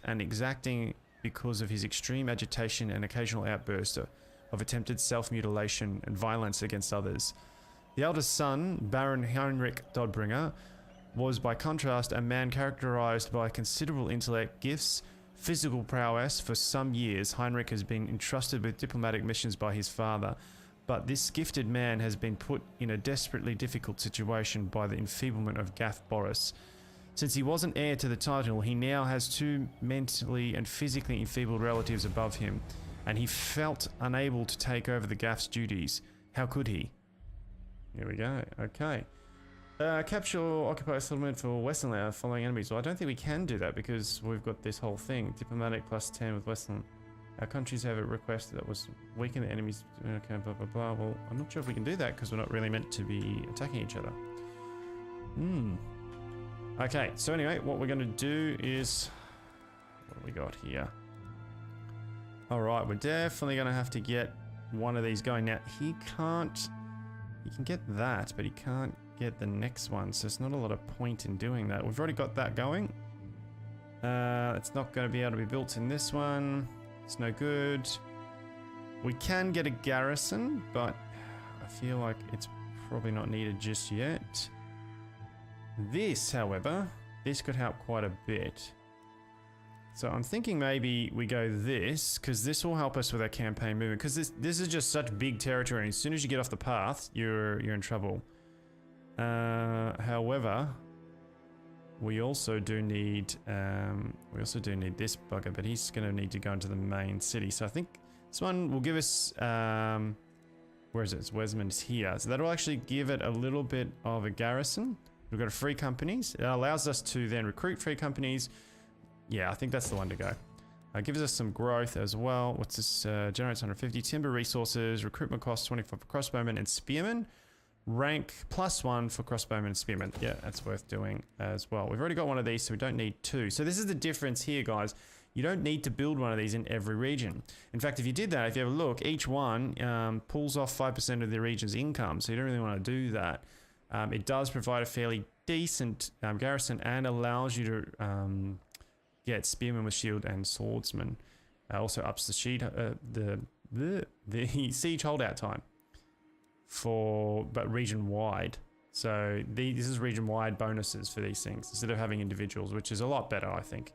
and exacting because of his extreme agitation and occasional outbursts of attempted self-mutilation and violence against others. The eldest son, Baron Heinrich Todbringer, was by contrast a man characterized by considerable intellect, gifts, physical prowess. For some years, Heinrich has been entrusted with diplomatic missions by his father, but this gifted man has been put in a desperately difficult situation by the enfeeblement of Graf Boris. Since he wasn't heir to the title, he now has two mentally and physically enfeebled relatives above him, and he felt unable to take over the Graf's duties. How could he? Here we go. Okay. Capture or occupy a settlement for Westerland following enemies. Well, I don't think we can do that because we've got this whole thing. Diplomatic plus 10 with Westland. Our countries have a request that was weaken the enemies. Okay, blah, blah, blah. Well, I'm not sure if we can do that because we're not really meant to be attacking each other. Okay, so anyway, what we're going to do is... What do we got here? Alright, we're definitely going to have to get one of these going. Now, he can't... He can get that, but he can't get the next one, so there's not a lot of point in doing that. We've already got that going. It's not going to be able to be built in this one. It's no good. We can get a garrison, but I feel like it's probably not needed just yet. This, however, this could help quite a bit. So I'm thinking maybe we go this, because this will help us with our campaign movement. Because this is just such big territory. And as soon as you get off the path, you're in trouble. However, we also do need this bugger, but he's going to need to go into the main city. So I think this one will give us where is it? It's Wesmond's here. So that'll actually give it a little bit of a garrison. We've got a free companies. It allows us to then recruit free companies. Yeah, I think that's the one to go. Gives us some growth as well. What's this? Generates 150 timber resources. Recruitment costs 24 for crossbowmen and spearmen. Rank +1 for crossbowmen and spearmen. Yeah, that's worth doing as well. We've already got one of these, so we don't need two. So this is the difference here, guys. You don't need to build one of these in every region. In fact, if you did that, if you have a look, each one pulls off 5% of the region's income. So you don't really want to do that. It does provide a fairly decent garrison and allows you to get spearmen with shield and swordsman. Also ups the the siege holdout time but region wide. So this is region wide bonuses for these things instead of having individuals, which is a lot better, I think.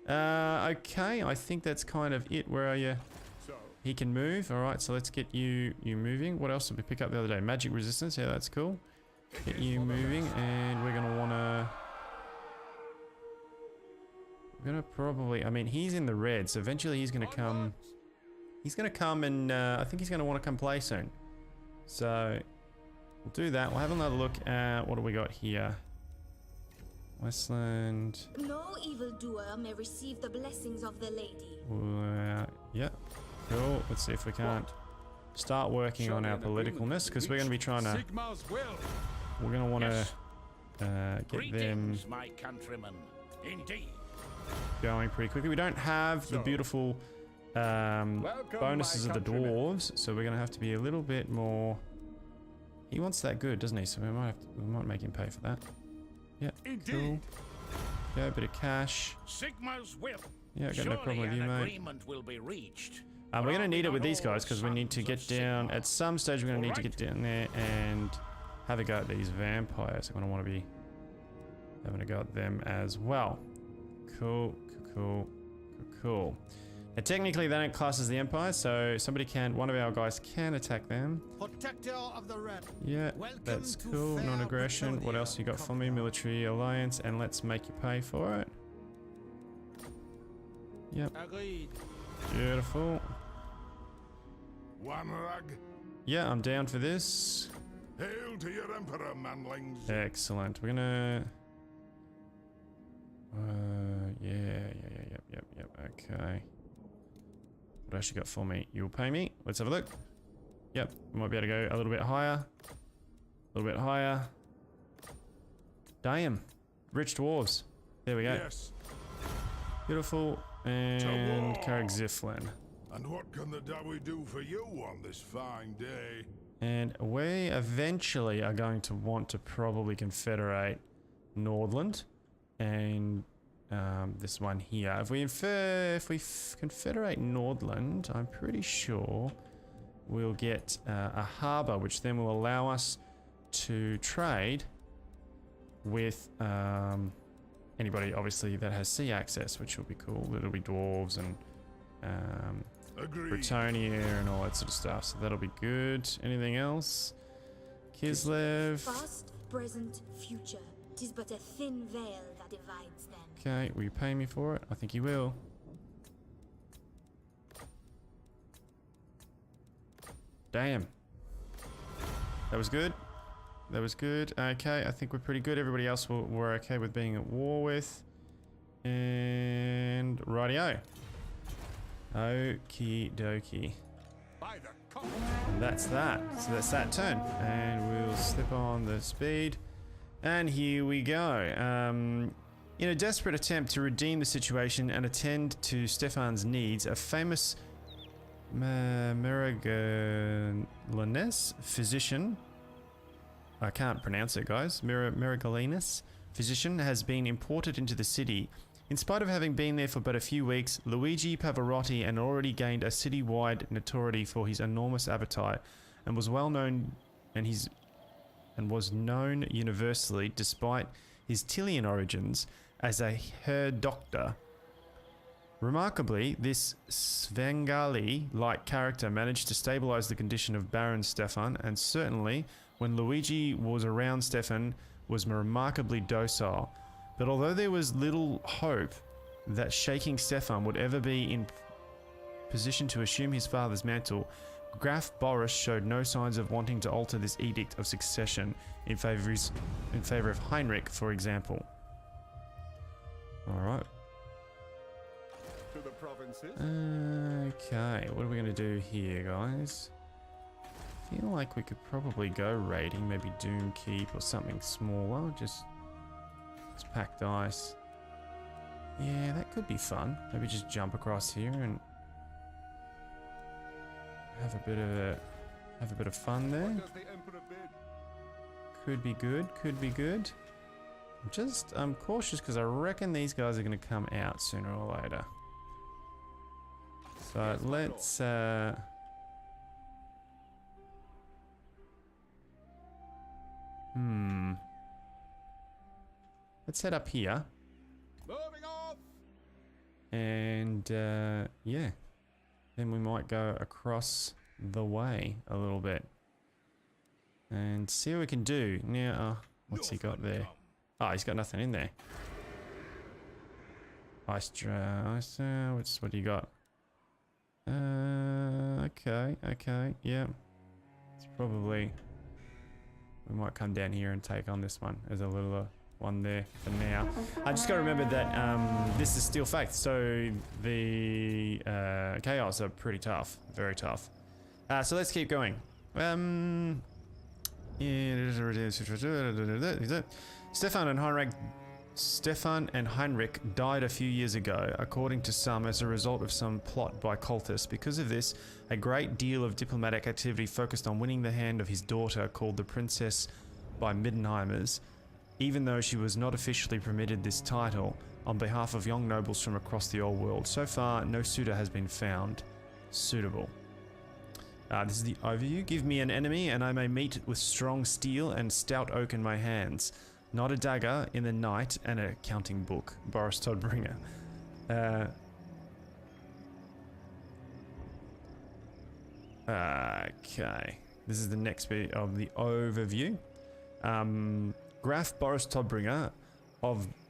Okay, I think that's kind of it. Where are you? He can move. All right, so let's get you moving. What else did we pick up the other day? Magic resistance. Yeah, that's cool. get you moving, and we're gonna wanna. We're gonna probably. I mean, he's in the red, so eventually he's gonna come. He's gonna come, and I think he's gonna want to come play soon. So we'll do that. We'll have another look at what do we got here. Westland. No evildoer may receive the blessings of the lady. Yeah. Cool. Let's see if we can't start working on our politicalness, because we're going to be trying to. We're going to want to get them my countrymen. Indeed. going pretty quickly. We don't have the beautiful bonuses of the dwarves, so we're going to have to be a little bit more. He wants that good, doesn't he? So we might make him pay for that. Yeah. Cool. Yeah, a bit of cash. Sigma's will. Yeah, got no problem with you, mate. Agreement will be reached. We're going to need it with these guys, because we need to get down. At some stage, we're going to need to get down there and have a go at these vampires. I'm going to want to be having a go at them as well. Cool. Now, technically, they don't class as the Empire, so one of our guys can attack them. Protector of the red. Yeah, Welcome that's to cool. fair Non-aggression. What Britonia, else you got for me? Military alliance, and let's make you pay for it. Yep. Agreed. Beautiful. Warrag, Yeah, I'm down for this. hail to your emperor, manlings. Excellent. We're gonna. Yep. Okay. What else you got for me? You'll pay me. Let's have a look. Yep, we might be able to go a little bit higher. A little bit higher. Damn. Rich dwarves. There we go. Yes. Beautiful. And Carrick Ziflin. And what can the Dawi do for you on this fine day? And we eventually are going to want to probably confederate Nordland and this one here. If we confederate Nordland, I'm pretty sure we'll get a harbour, which then will allow us to trade with anybody, obviously, that has sea access, which will be cool. It'll be dwarves and Britonia and all that sort of stuff. So that'll be good. Anything else? Kislev. Past, present, future. 'Tis but a thin veil that divides them. Okay, will you pay me for it? I think you will. Damn. That was good. That was good. Okay, I think we're pretty good. Everybody else we're okay with being at war with. And rightio. Okie dokie. And that's that. So that's that turn. And we'll slip on the speed. And here we go. In a desperate attempt to redeem the situation and attend to Stefan's needs, a famous Marigalinus physician, I can't pronounce it, guys, Marigalinus physician has been imported into the city. In spite of having been there for but a few weeks, Luigi Pavarotti had already gained a city-wide notoriety for his enormous appetite, and was well known, and was known universally, despite his Tilian origins, as a Herr Doctor. Remarkably, this Svengali-like character managed to stabilize the condition of Baron Stefan, and certainly, when Luigi was around, Stefan was remarkably docile. But although there was little hope that shaking Stefan would ever be in position to assume his father's mantle, Graf Boris showed no signs of wanting to alter this edict of succession in favor of Heinrich, for example. Alright. To the provinces. Okay, what are we going to do here, guys? I feel like we could probably go raiding, maybe Doom Keep or something smaller. Just pack dice. Yeah, that could be fun. Maybe just jump across here and have a bit of fun there. What does the Emperor bid? Could be good, could be good. I'm cautious because I reckon these guys are going to come out sooner or later. So let's let's head up here. Moving off. And yeah, then we might go across the way a little bit. and see what we can do. Now, what's he got there? Oh, he's got nothing in there. What do you got? Okay, yeah. It's probably... We might come down here and take on this one as a little one there for now. I just got to remember that this is still fact, so the chaos are pretty tough, very tough. So let's keep going. Stefan and Heinrich died a few years ago, according to some, as a result of some plot by cultists. Because of this, a great deal of diplomatic activity focused on winning the hand of his daughter, called the Princess by Middenheimers, even though she was not officially permitted this title, on behalf of young nobles from across the old world. So far, no suitor has been found suitable. This is the overview. Give me an enemy, and I may meet with strong steel and stout oak in my hands. Not a dagger in the night and a counting book. Boris Todbringer. Okay. This is the next bit of the overview. Graf Boris Todbringer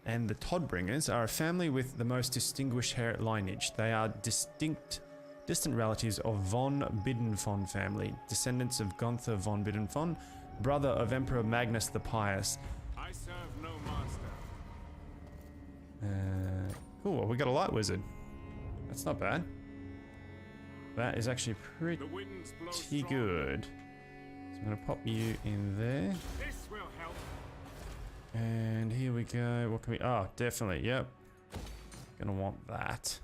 and the Todbringers are a family with the most distinguished lineage. They are distant relatives of von Bidenfon family, descendants of Gunther von Bidenfon, brother of Emperor Magnus the Pious. I serve no master. Cool, well, we got a light wizard. That's not bad. That is actually pretty good. So I'm gonna pop you in there. This will help. And here we go. What can we... Oh, definitely. Yep. Gonna want that.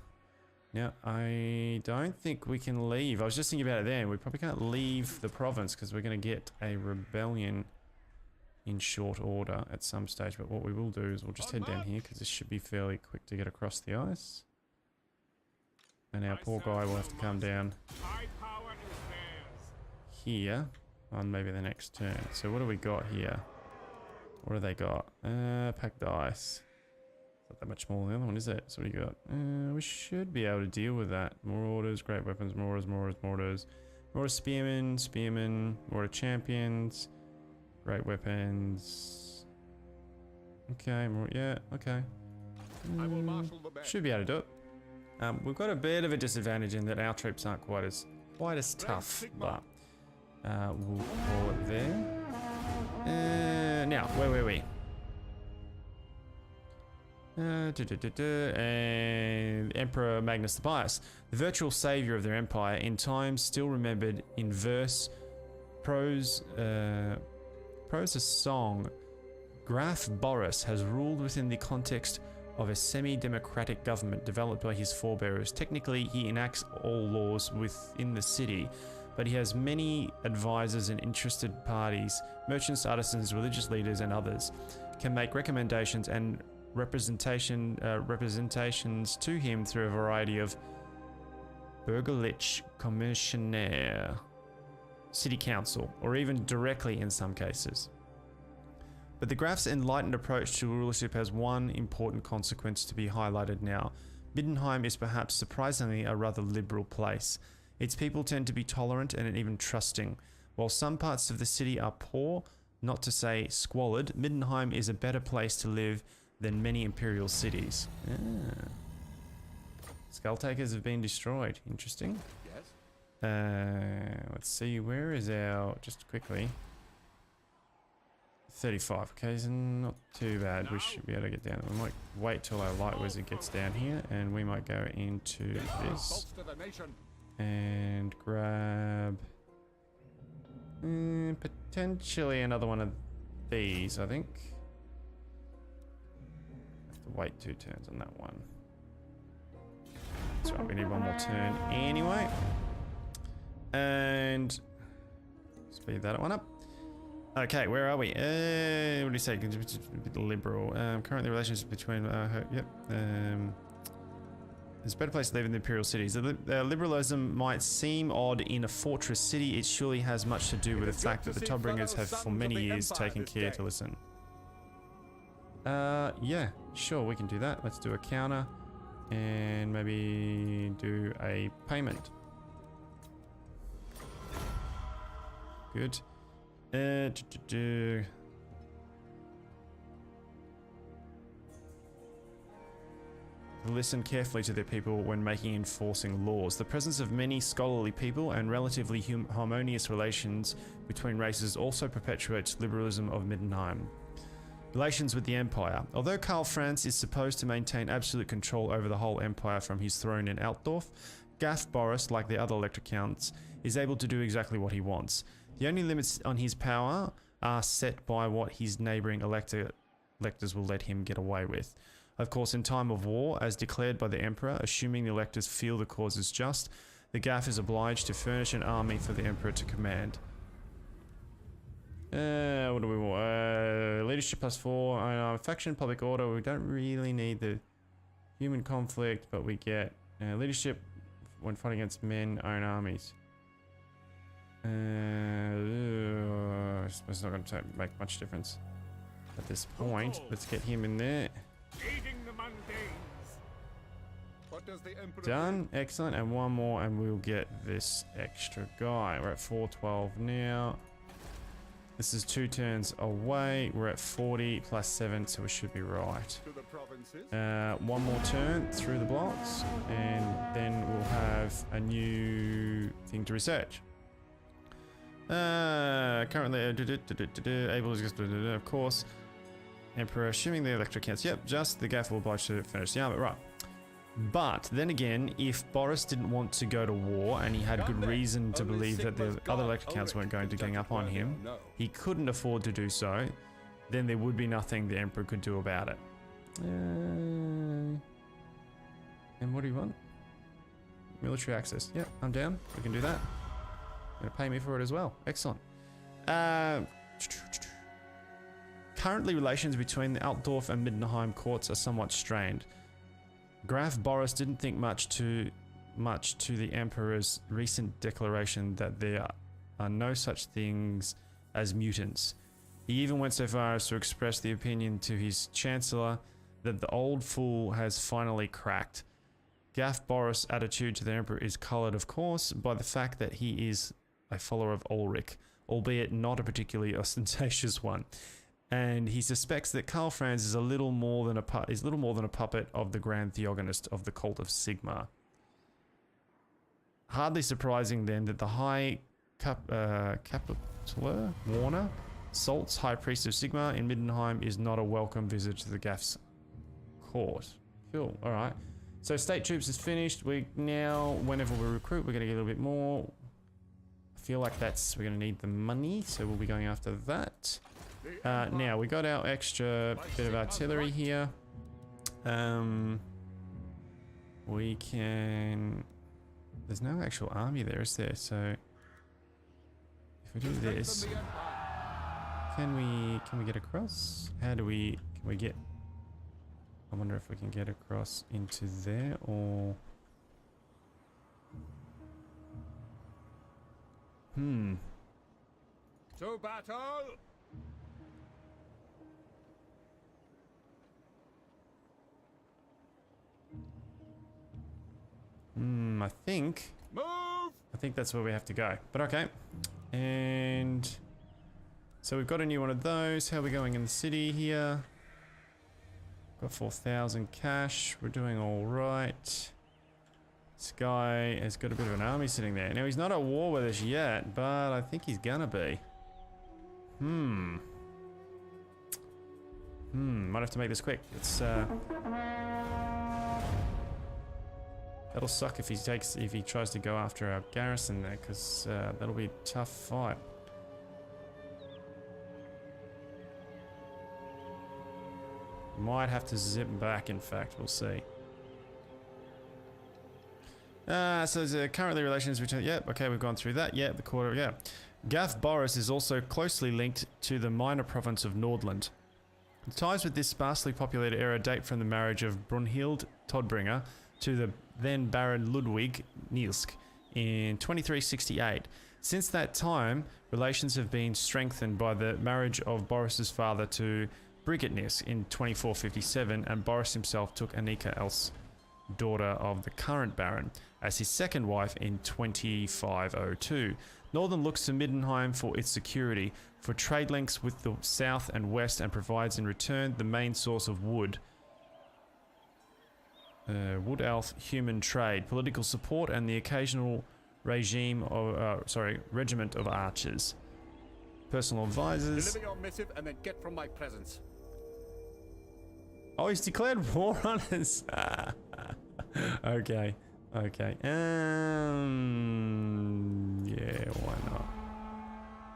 Now, I don't think we can leave. I was just thinking about it then. We probably can't leave the province because we're gonna get a rebellion in short order at some stage. But what we will do is we'll just head down here because this should be fairly quick to get across the ice. And our poor guy will have to come down here on maybe the next turn. So what do we got here? What do they got? Packed ice. Not that much more than the other one, is it? So what do you got? We should be able to deal with that. More orders, great weapons, more orders, more orders, more orders. More spearmen, more champions, great weapons. Okay, more, yeah, okay. Should be able to do it. We've got a bit of a disadvantage in that our troops aren't quite as tough, but we'll call it there. Now, where were we? And Emperor Magnus the Pious, the virtual savior of their empire, in times still remembered in verse, prose a song. Graf Boris has ruled within the context of a semi-democratic government developed by his forebears. Technically, he enacts all laws within the city, but he has many advisors and interested parties, merchants, artisans, religious leaders, and others, can make recommendations and representations to him through a variety of Bürgerlich Commissioner, city council, or even directly in some cases. But the Graf's enlightened approach to rulership has one important consequence to be highlighted now. Middenheim is perhaps surprisingly a rather liberal place. Its people tend to be tolerant and even trusting. While some parts of the city are poor, not to say squalid, Middenheim is a better place to live than many imperial cities. Skull takers have been destroyed. Interesting. Yes. Let's see, where is our... Just quickly. 35. Okay, so not too bad. We should be able to get down. We might wait till our light wizard gets down here, and we might go into this and grab potentially another one of these, I think. Have to wait 2 turns on that one. That's right, we need one more turn anyway. And speed that one up. Okay, where are we? What do you say? A bit liberal. Currently, relations between... it's a better place to live in the imperial cities. Liberalism might seem odd in a fortress city. It surely has much to do with the fact that the Todbringers have for many years taken care to listen. Yeah, sure, we can do that. Let's do a counter and maybe do a payment. Good. Listen carefully to their people when making enforcing laws. The presence of many scholarly people and relatively harmonious relations between races also perpetuates liberalism of Middenheim. Relations with the Empire. Although Karl Franz is supposed to maintain absolute control over the whole Empire from his throne in Altdorf, Graf Boris, like the other Elector counts, is able to do exactly what he wants. The only limits on his power are set by what his neighbouring electors will let him get away with. Of course, in time of war, as declared by the Emperor, assuming the electors feel the cause is just, the Graf is obliged to furnish an army for the Emperor to command. What do we want? Leadership +4, faction, public order. We don't really need the human conflict, but we get leadership when fighting against men, own armies. It's not going to make much difference at this point. Let's get him in there. Aiding the Mundanes. What does the Emperor Done. Excellent. And one more and we'll get this extra guy. We're at 412 now. This is 2 turns away. We're at 40 +7, so we should be right. to the provinces? One more turn through the blocks, and then we'll have a new thing to research. Currently, able to, of course. Emperor, assuming the Elector counts. Yep, just the Graf will oblige to finish the army. Right. But then again, if Boris didn't want to go to war and he had good reason to believe that the other Elector counts weren't going to gang up on him, he couldn't afford to do so, then there would be nothing the Emperor could do about it. And what do you want? Military access. Yep, I'm down. We can do that. You're gonna pay me for it as well. Excellent. Currently, relations between the Altdorf and Middenheim courts are somewhat strained. Graf Boris didn't think much to the Emperor's recent declaration that there are no such things as mutants. He even went so far as to express the opinion to his Chancellor that the old fool has finally cracked. Graf Boris' attitude to the Emperor is coloured, of course, by the fact that he is a follower of Ulric, albeit not a particularly ostentatious one. And he suspects that Karl Franz is little more than a puppet of the Grand Theogonist of the cult of Sigmar. Hardly surprising then that the High Capitular Warner, Salt's High Priest of Sigmar in Middenheim, is not a welcome visit to the Graf's court. Cool. All right. So state troops is finished. We now, whenever we recruit, we're going to get a little bit more. I feel like we're going to need the money, so we'll be going after that. Now, we got our extra bit of artillery here. We can... There's no actual army there, is there? So, if we do this... Can we get across? Can we get... I wonder if we can get across into there, or... To battle! I think that's where we have to go. But okay. And so we've got a new one of those. How are we going in the city here? Got 4,000 cash. We're doing all right. This guy has got a bit of an army sitting there. Now, he's not at war with us yet, but I think he's gonna be. Might have to make this quick. It's that'll suck if he tries to go after our garrison there, because that'll be a tough fight. Might have to zip back, in fact, we'll see. So there's currently relations between... Yep, okay, we've gone through that. Yep, the quarter... Yeah. Graf Boris is also closely linked to the minor province of Nordland. The ties with this sparsely populated area date from the marriage of Brunhild Todbringer to the then Baron Ludwig Nielsk in 2368. Since that time, relations have been strengthened by the marriage of Boris's father to Brigitte Nielsk in 2457, and Boris himself took Annika Else, daughter of the current Baron. as his second wife in 2502. Northern looks to Middenheim for its security, for trade links with the south and west, and provides in return the main source of wood. Wood elf human trade, political support, and the occasional regiment of archers. Personal advisors. Deliver your missive and then get from my presence. Oh, he's declared war on us. Okay. Okay. Yeah, why not?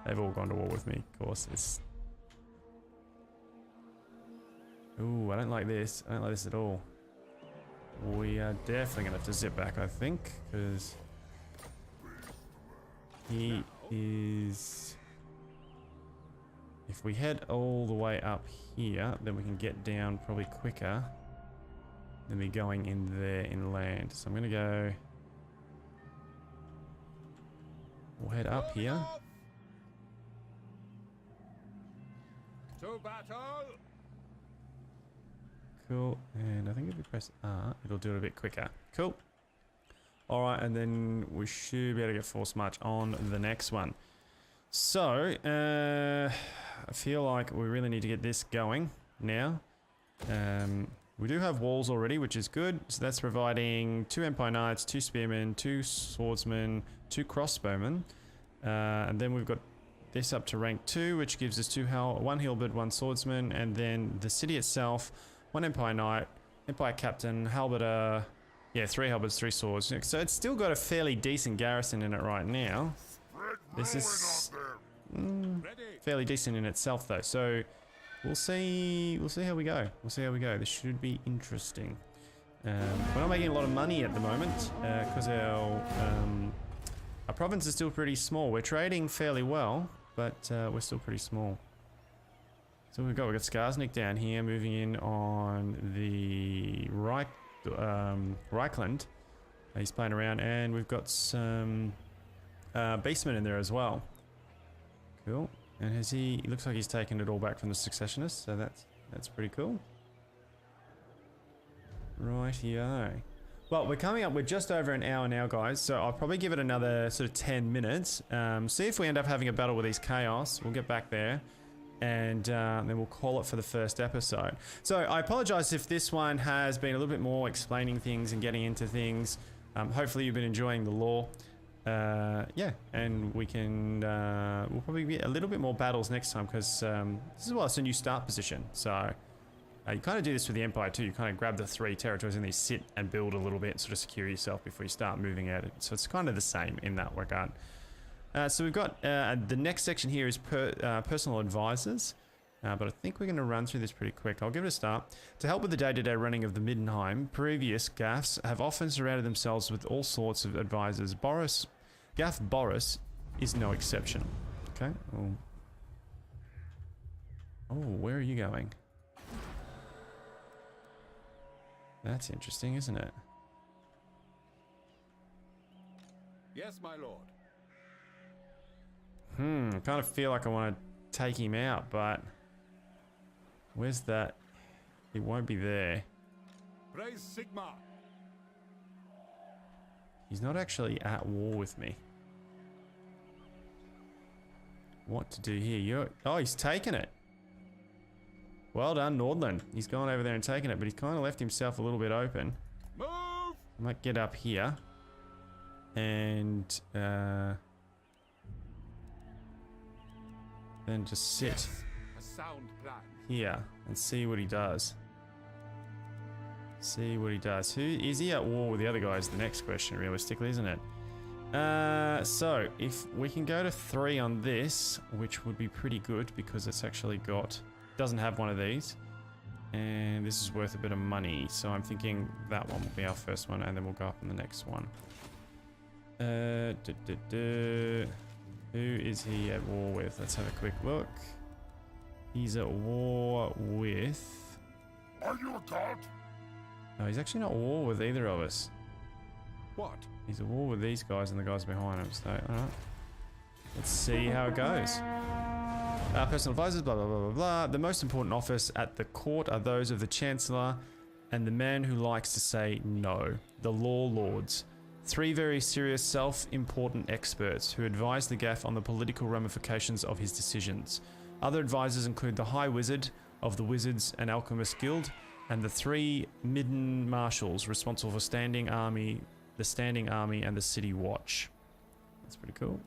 They've all gone to war with me, of course. It's... Ooh, I don't like this. I don't like this at all. We are definitely gonna have to zip back, I think, because he is... If we head all the way up here, then we can get down probably quicker than me going in there inland. So I'm gonna go... We'll head up here. To battle! Cool, and I think if we press R, it'll do it a bit quicker. Cool. Alright, and then we should be able to get force march on the next one. So, I feel like we really need to get this going now. We do have walls already, which is good. So that's providing 2 Empire Knights, 2 Spearmen, 2 Swordsmen, 2 Crossbowmen. And then we've got this up to rank 2, which gives us 1 Halberd, 1 Swordsman, and then the city itself, 1 Empire Knight, Empire Captain, Halberder, yeah, 3 Halberds, 3 Swords. So it's still got a fairly decent garrison in it right now. This is fairly decent in itself though, so we'll see how we go. We'll see how we go. This should be interesting. We're not making a lot of money at the moment because our province is still pretty small. We're trading fairly well, but we're still pretty small. So we've got Skarsnik down here moving in on the Reichland. He's playing around, and we've got some Beastmen in there as well. Cool. And has he looks like he's taken it all back from the Successionists, so that's pretty cool. Rightio. Well, we're just over an hour now, guys, so I'll probably give it another sort of 10 minutes. See if we end up having a battle with these Chaos. We'll get back there, and then we'll call it for the first episode. So I apologize if this one has been a little bit more explaining things and getting into things. Hopefully you've been enjoying the lore. Yeah, and we can we'll probably get a little bit more battles next time, because this is, well, it's a new start position, so you kind of do this with the Empire too. You kind of grab the 3 territories and then sit and build a little bit, sort of secure yourself before you start moving at it. So it's kind of the same in that regard. So we've got the next section here is personal advisors, but I think we're going to run through this pretty quick. I'll give it a start. To help with the day-to-day running of the Middenheim, previous Gaffs have often surrounded themselves with all sorts of advisors. Gaff Boris is no exception. Okay. Oh, where are you going? That's interesting, isn't it? Yes, my lord. I kind of feel like I want to take him out, but where's that? It won't be there. Praise Sigma. He's not actually at war with me. What to do here? Oh, he's taken it. Well done, Nordland. He's gone over there and taken it, but he's kind of left himself a little bit open. Move! I might get up here and then just sit A sound plan. here and see what he does. See what he does. Who is he at war with? The other guy is the next question, realistically, isn't it? So if we can go to 3 on this, which would be pretty good because it's actually doesn't have one of these, and this is worth a bit of money. So I'm thinking that one will be our first one, and then we'll go up on the next one. Who is he at war with? Let's have a quick look. He's at war with... Are you a god? No, he's actually not at war with either of us. What? He's at war with these guys and the guys behind him. So, alright. Let's see how it goes. Personal advisors, blah, blah, blah, blah, blah. The most important office at the court are those of the Chancellor and the man who likes to say no, the Law Lords. Three very serious, self-important experts who advise the Graf on the political ramifications of his decisions. Other advisors include the High Wizard of the Wizards and Alchemist Guild, and the three Midden Marshals responsible for the Standing Army, and the City Watch. That's pretty cool.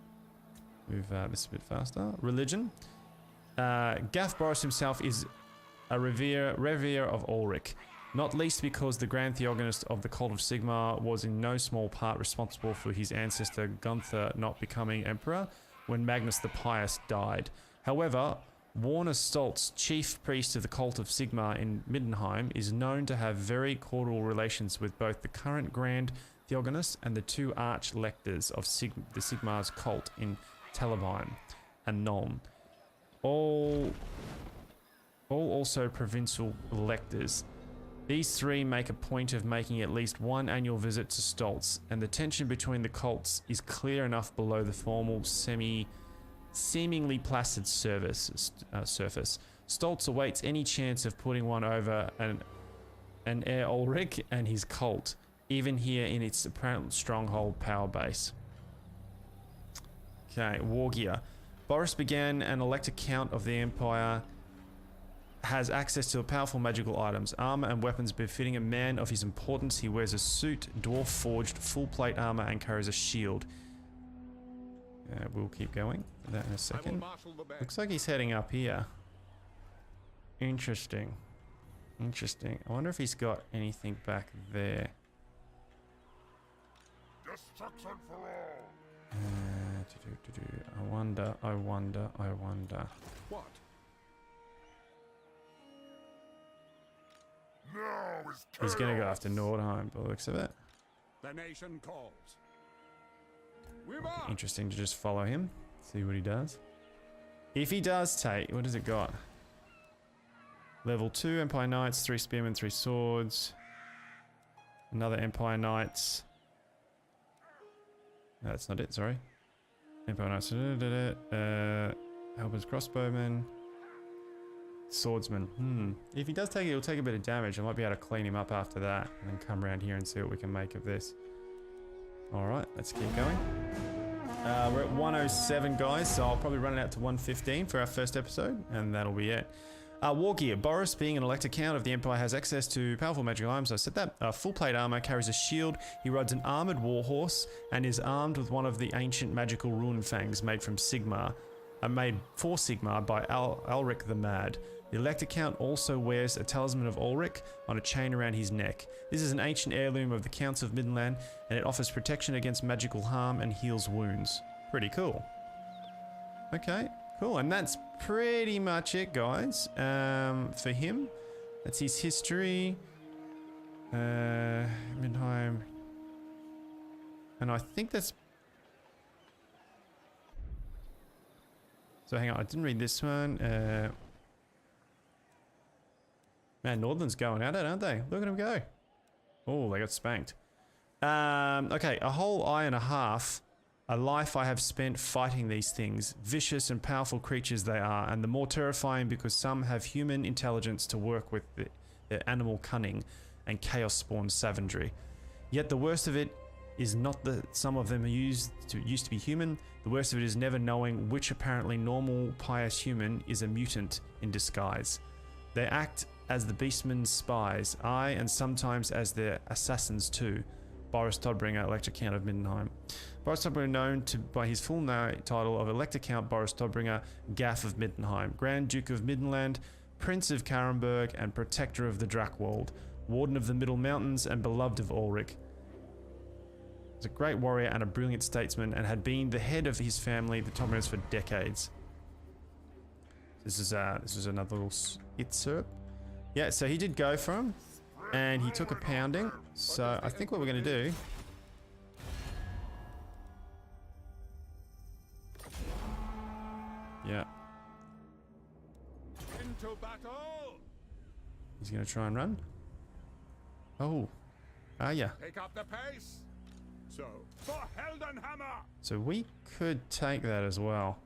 Move this a bit faster. Religion. Graf Boris himself is a revere of Ulric, not least because the Grand Theogonist of the Cult of Sigmar was in no small part responsible for his ancestor Gunther not becoming emperor when Magnus the Pious died. However, Warner Stoltz, chief priest of the Cult of Sigmar in Middenheim, is known to have very cordial relations with both the current Grand Theogonist and the two arch-lectors of the Sigmar's cult in Talabheim and Nuln. All also provincial electors. These three make a point of making at least one annual visit to Stoltz, and the tension between the cults is clear enough below the formal, seemingly placid surface. Stoltz awaits any chance of putting one over an Heir Ulric and his cult, even here in its apparent stronghold power base. Okay, war gear. Boris began an Elector count of the Empire, has access to powerful magical items, armor and weapons befitting a man of his importance. He wears a suit, dwarf forged, full plate armor, and carries a shield. We'll keep going for that in a second. Looks like he's heading up here. Interesting. Interesting. I wonder if he's got anything back there. Destruction for all. I wonder. What? Now is He's gonna go after Nordheim by the looks of it. The nation calls. We march. Interesting to just follow him, see what he does. If he does take, what has it got? Level 2 Empire Knights, 3 Spearmen, 3 Swords. Another Empire Knights. No, that's not it, sorry. Empire Knights. Helper's Crossbowman. Swordsman. If he does take it, he'll take a bit of damage. I might be able to clean him up after that and then come around here and see what we can make of this. Alright, let's keep going. We're at 107, guys, so I'll probably run it out to 115 for our first episode, and that'll be it. War gear. Boris, being an Elector count of the Empire, has access to powerful magical items. I said that. Full plate armor, carries a shield. He rides an armored warhorse and is armed with one of the ancient magical rune fangs made from Sigmar, made for Sigmar by Ulric the Mad. The Elector count also wears a talisman of Ulric on a chain around his neck. This is an ancient heirloom of the Counts of Middenland, and it offers protection against magical harm and heals wounds. Pretty cool. Okay, cool. And that's pretty much it, guys, for him. That's his history. Middenheim. And I think that's... So hang on, I didn't read this one. Man, Northern's going at it, aren't they? Look at them go. Oh, they got spanked. Okay, a whole eye and a half. A life I have spent fighting these things. Vicious and powerful creatures they are, and the more terrifying because some have human intelligence to work with their animal cunning and chaos-spawned savagery. Yet the worst of it is not that some of them used to be human. The worst of it is never knowing which apparently normal, pious human is a mutant in disguise. They act as the Beastmen's spies, aye, and sometimes as their assassins too. Boris Todbringer, Elector Count of Middenheim. Boris Todbringer, known by his full title of Elector Count Boris Todbringer, Graf of Middenheim, Grand Duke of Middenland, Prince of Carroburg, and Protector of the Drakwald, Warden of the Middle Mountains, and beloved of Ulric. He was a great warrior and a brilliant statesman, and had been the head of his family, the Todbringers, for decades. This is another little excerpt. Yeah, so he did go for him, and he took a pounding. So I think what we're going to do... Yeah. Into battle. He's going to try and run. Oh. Ah, yeah. Take up the pace. So, for Heldenhammer. So we could take that as well.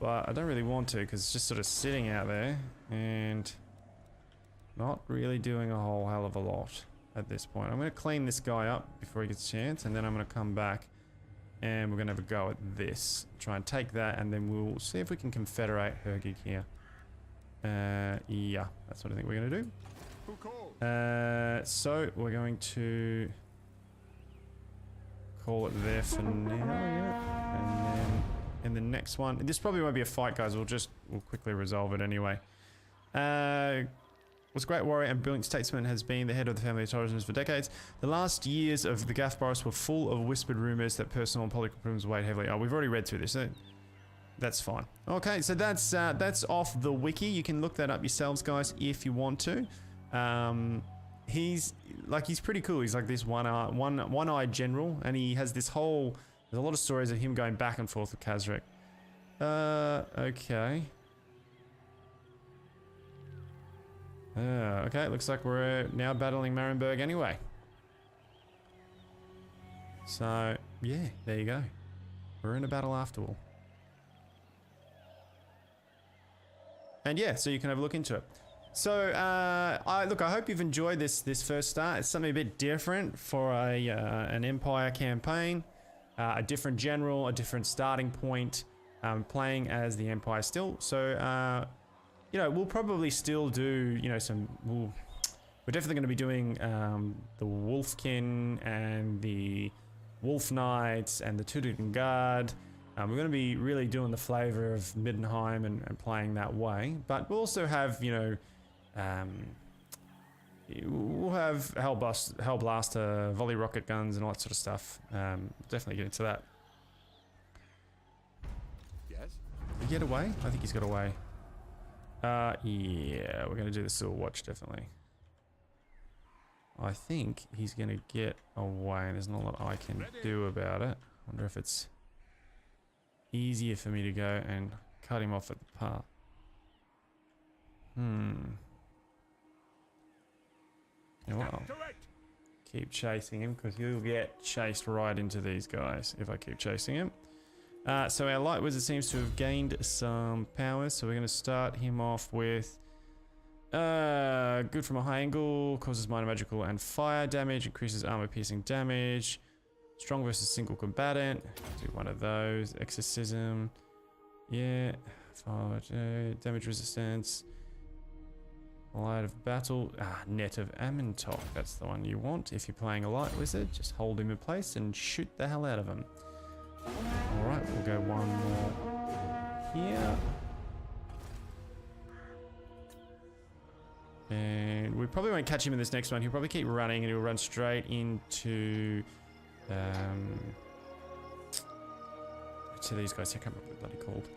But I don't really want to, because it's just sort of sitting out there and not really doing a whole hell of a lot. at this point. I'm going to clean this guy up before he gets a chance, and then I'm going to come back and we're going to have a go at this. Try and take that, and then we'll see if we can confederate Hergig here. Yeah, that's what I think we're going to do. Who called? So we're going to call it there for now, yeah. And then in the next one, this probably won't be a fight, guys. We'll quickly resolve it anyway. Was a great warrior and brilliant statesman, has been the head of the family of Torresons for decades. The last years of the Graf Boris were full of whispered rumors that personal and political problems weighed heavily. Oh, we've already read through this. So that's fine. Okay, so that's off the wiki. You can look that up yourselves, guys, if you want to. He's pretty cool. He's like this one-eyed general, and he has this whole. There's a lot of stories of him going back and forth with Kazric. Okay. Okay, looks like we're now battling Marienburg anyway. So, yeah, there you go. We're in a battle after all. And yeah, so you can have a look into it. So, I hope you've enjoyed this first start. It's something a bit different for an Empire campaign. A different general, a different starting point, playing as the Empire still. So, you know, we'll probably still do, you know, we're definitely going to be doing the Wolfkin and the Wolf Knights and the Teutonen Guard. We're going to be really doing the flavour of Middenheim and playing that way. But we'll also have, you know, we'll have Hellblaster, volley rocket guns and all that sort of stuff. Definitely get into that. Yes. Did he get away? I think he's got away. Yeah, we're going to do the Silver Watch, definitely. I think he's going to get away, and there's not a lot I can do about it. I wonder if it's easier for me to go and cut him off at the path. Yeah, well, keep chasing him, because he'll get chased right into these guys if I keep chasing him. So our light wizard seems to have gained some powers, so we're going to start him off with good from a high angle, causes minor magical and fire damage, increases armor piercing damage, strong versus single combatant, do one of those, exorcism, yeah, damage resistance, light of battle, net of Amentok, that's the one you want if you're playing a light wizard. Just hold him in place and shoot the hell out of him. Alright, we'll go one more here. And we probably won't catch him in this next one. He'll probably keep running and he'll run straight into to these guys. I can't remember what they're bloody called.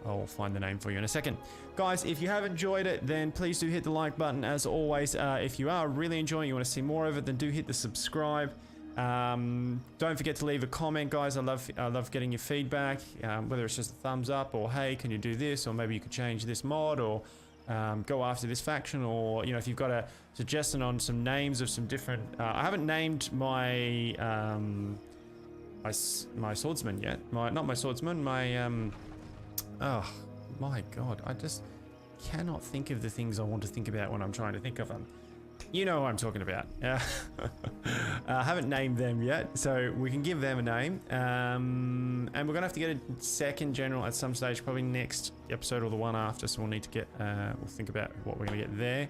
I'll find the name for you in a second. Guys, if you have enjoyed it, then please do hit the like button. As always, if you are really enjoying it, you want to see more of it, then do hit the subscribe. Don't forget to leave a comment, guys. I love getting your feedback, whether it's just a thumbs up or hey, can you do this, or maybe you could change this mod, or go after this faction, or you know, if you've got a suggestion on some names of some different. I haven't named my my swordsman yet. Not my swordsman. My oh my god, I just cannot think of the things I want to think about when I'm trying to think of them. You know what I'm talking about. I haven't named them yet, so we can give them a name. And we're going to have to get a second general at some stage, probably next episode or the one after, so we'll need to get, we'll think about what we're going to get there.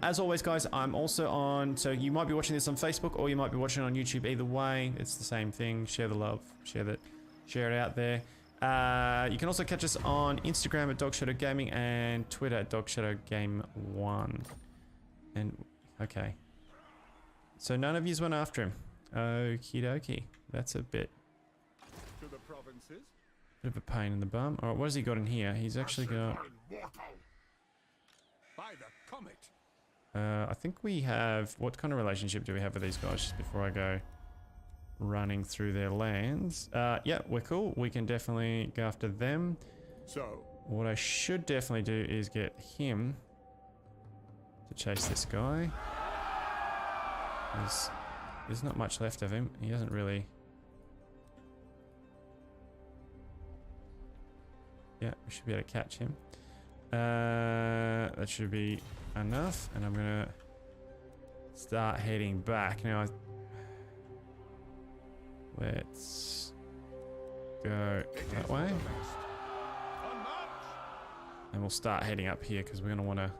As always, guys, I'm also on, so you might be watching this on Facebook or you might be watching it on YouTube. Either way, it's the same thing. Share the love, share it out there. You can also catch us on Instagram at Dog Shadow Gaming and Twitter at Dog Shadow Game 1. And okay, so none of yous went after him. Okie dokie, that's a bit To the provinces. of a pain in the bum. All right, what has he got in here? He's actually got. By the comet. I think we have. What kind of relationship do we have with these guys? Just before I go running through their lands. Yeah, we're cool. We can definitely go after them. So What I should definitely do is get him to chase this guy. There's not much left of him. He hasn't really. Yeah, we should be able to catch him. That should be enough, and I'm gonna start heading back. Now, let's go that way. And we'll start heading up here because we're gonna want to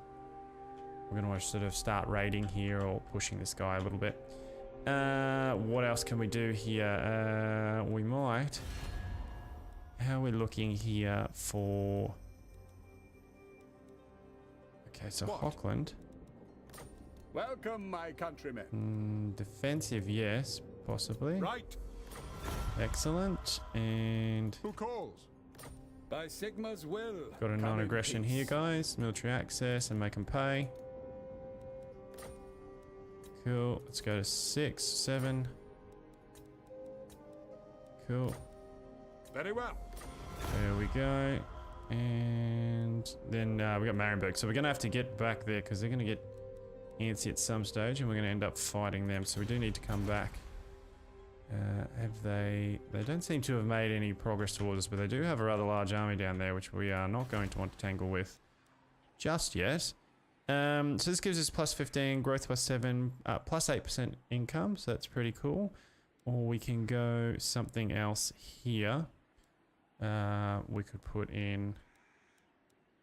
sort of start raiding here or pushing this guy a little bit. What else can we do here? We might. How are we looking here for? Okay, so Hochland. Welcome, my countrymen. Defensive, yes, possibly. Right. Excellent. And Who calls? By Sigma's will. got a come in non-aggression peace. here, guys. Military access and make them pay. Cool. Let's go to 6, 7. Cool. Very well. There we go. And then we got Marienburg. So we're going to have to get back there because they're going to get antsy at some stage and we're going to end up fighting them. So we do need to come back. Have they don't seem to have made any progress towards us, but they do have a rather large army down there, which we are not going to want to tangle with just yet. So this gives us plus 15, growth plus 7, plus 8% income, so that's pretty cool. Or we can go something else here. We could put in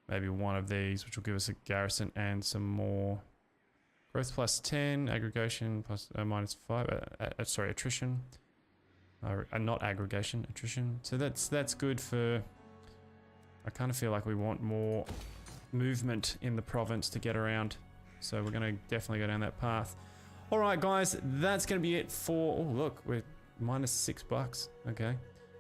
maybe one of these, which will give us a garrison and some more growth plus 10, aggregation plus minus 5. Sorry, attrition. Not aggregation, attrition. So that's good for. I kind of feel like we want more movement in the province to get around, so we're going to definitely go down that path. All right, guys, that's going to be it for. Oh, look, we're minus $6. Okay, I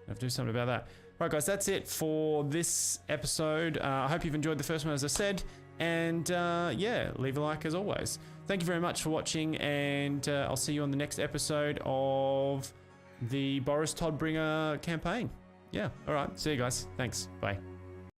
have to do something about that. All right, guys, that's it for this episode. I hope you've enjoyed the first one, as I said, and yeah, leave a like as always. Thank you very much for watching, and I'll see you on the next episode of the Boris Todbringer campaign. Yeah, all right, see you guys. Thanks. Bye.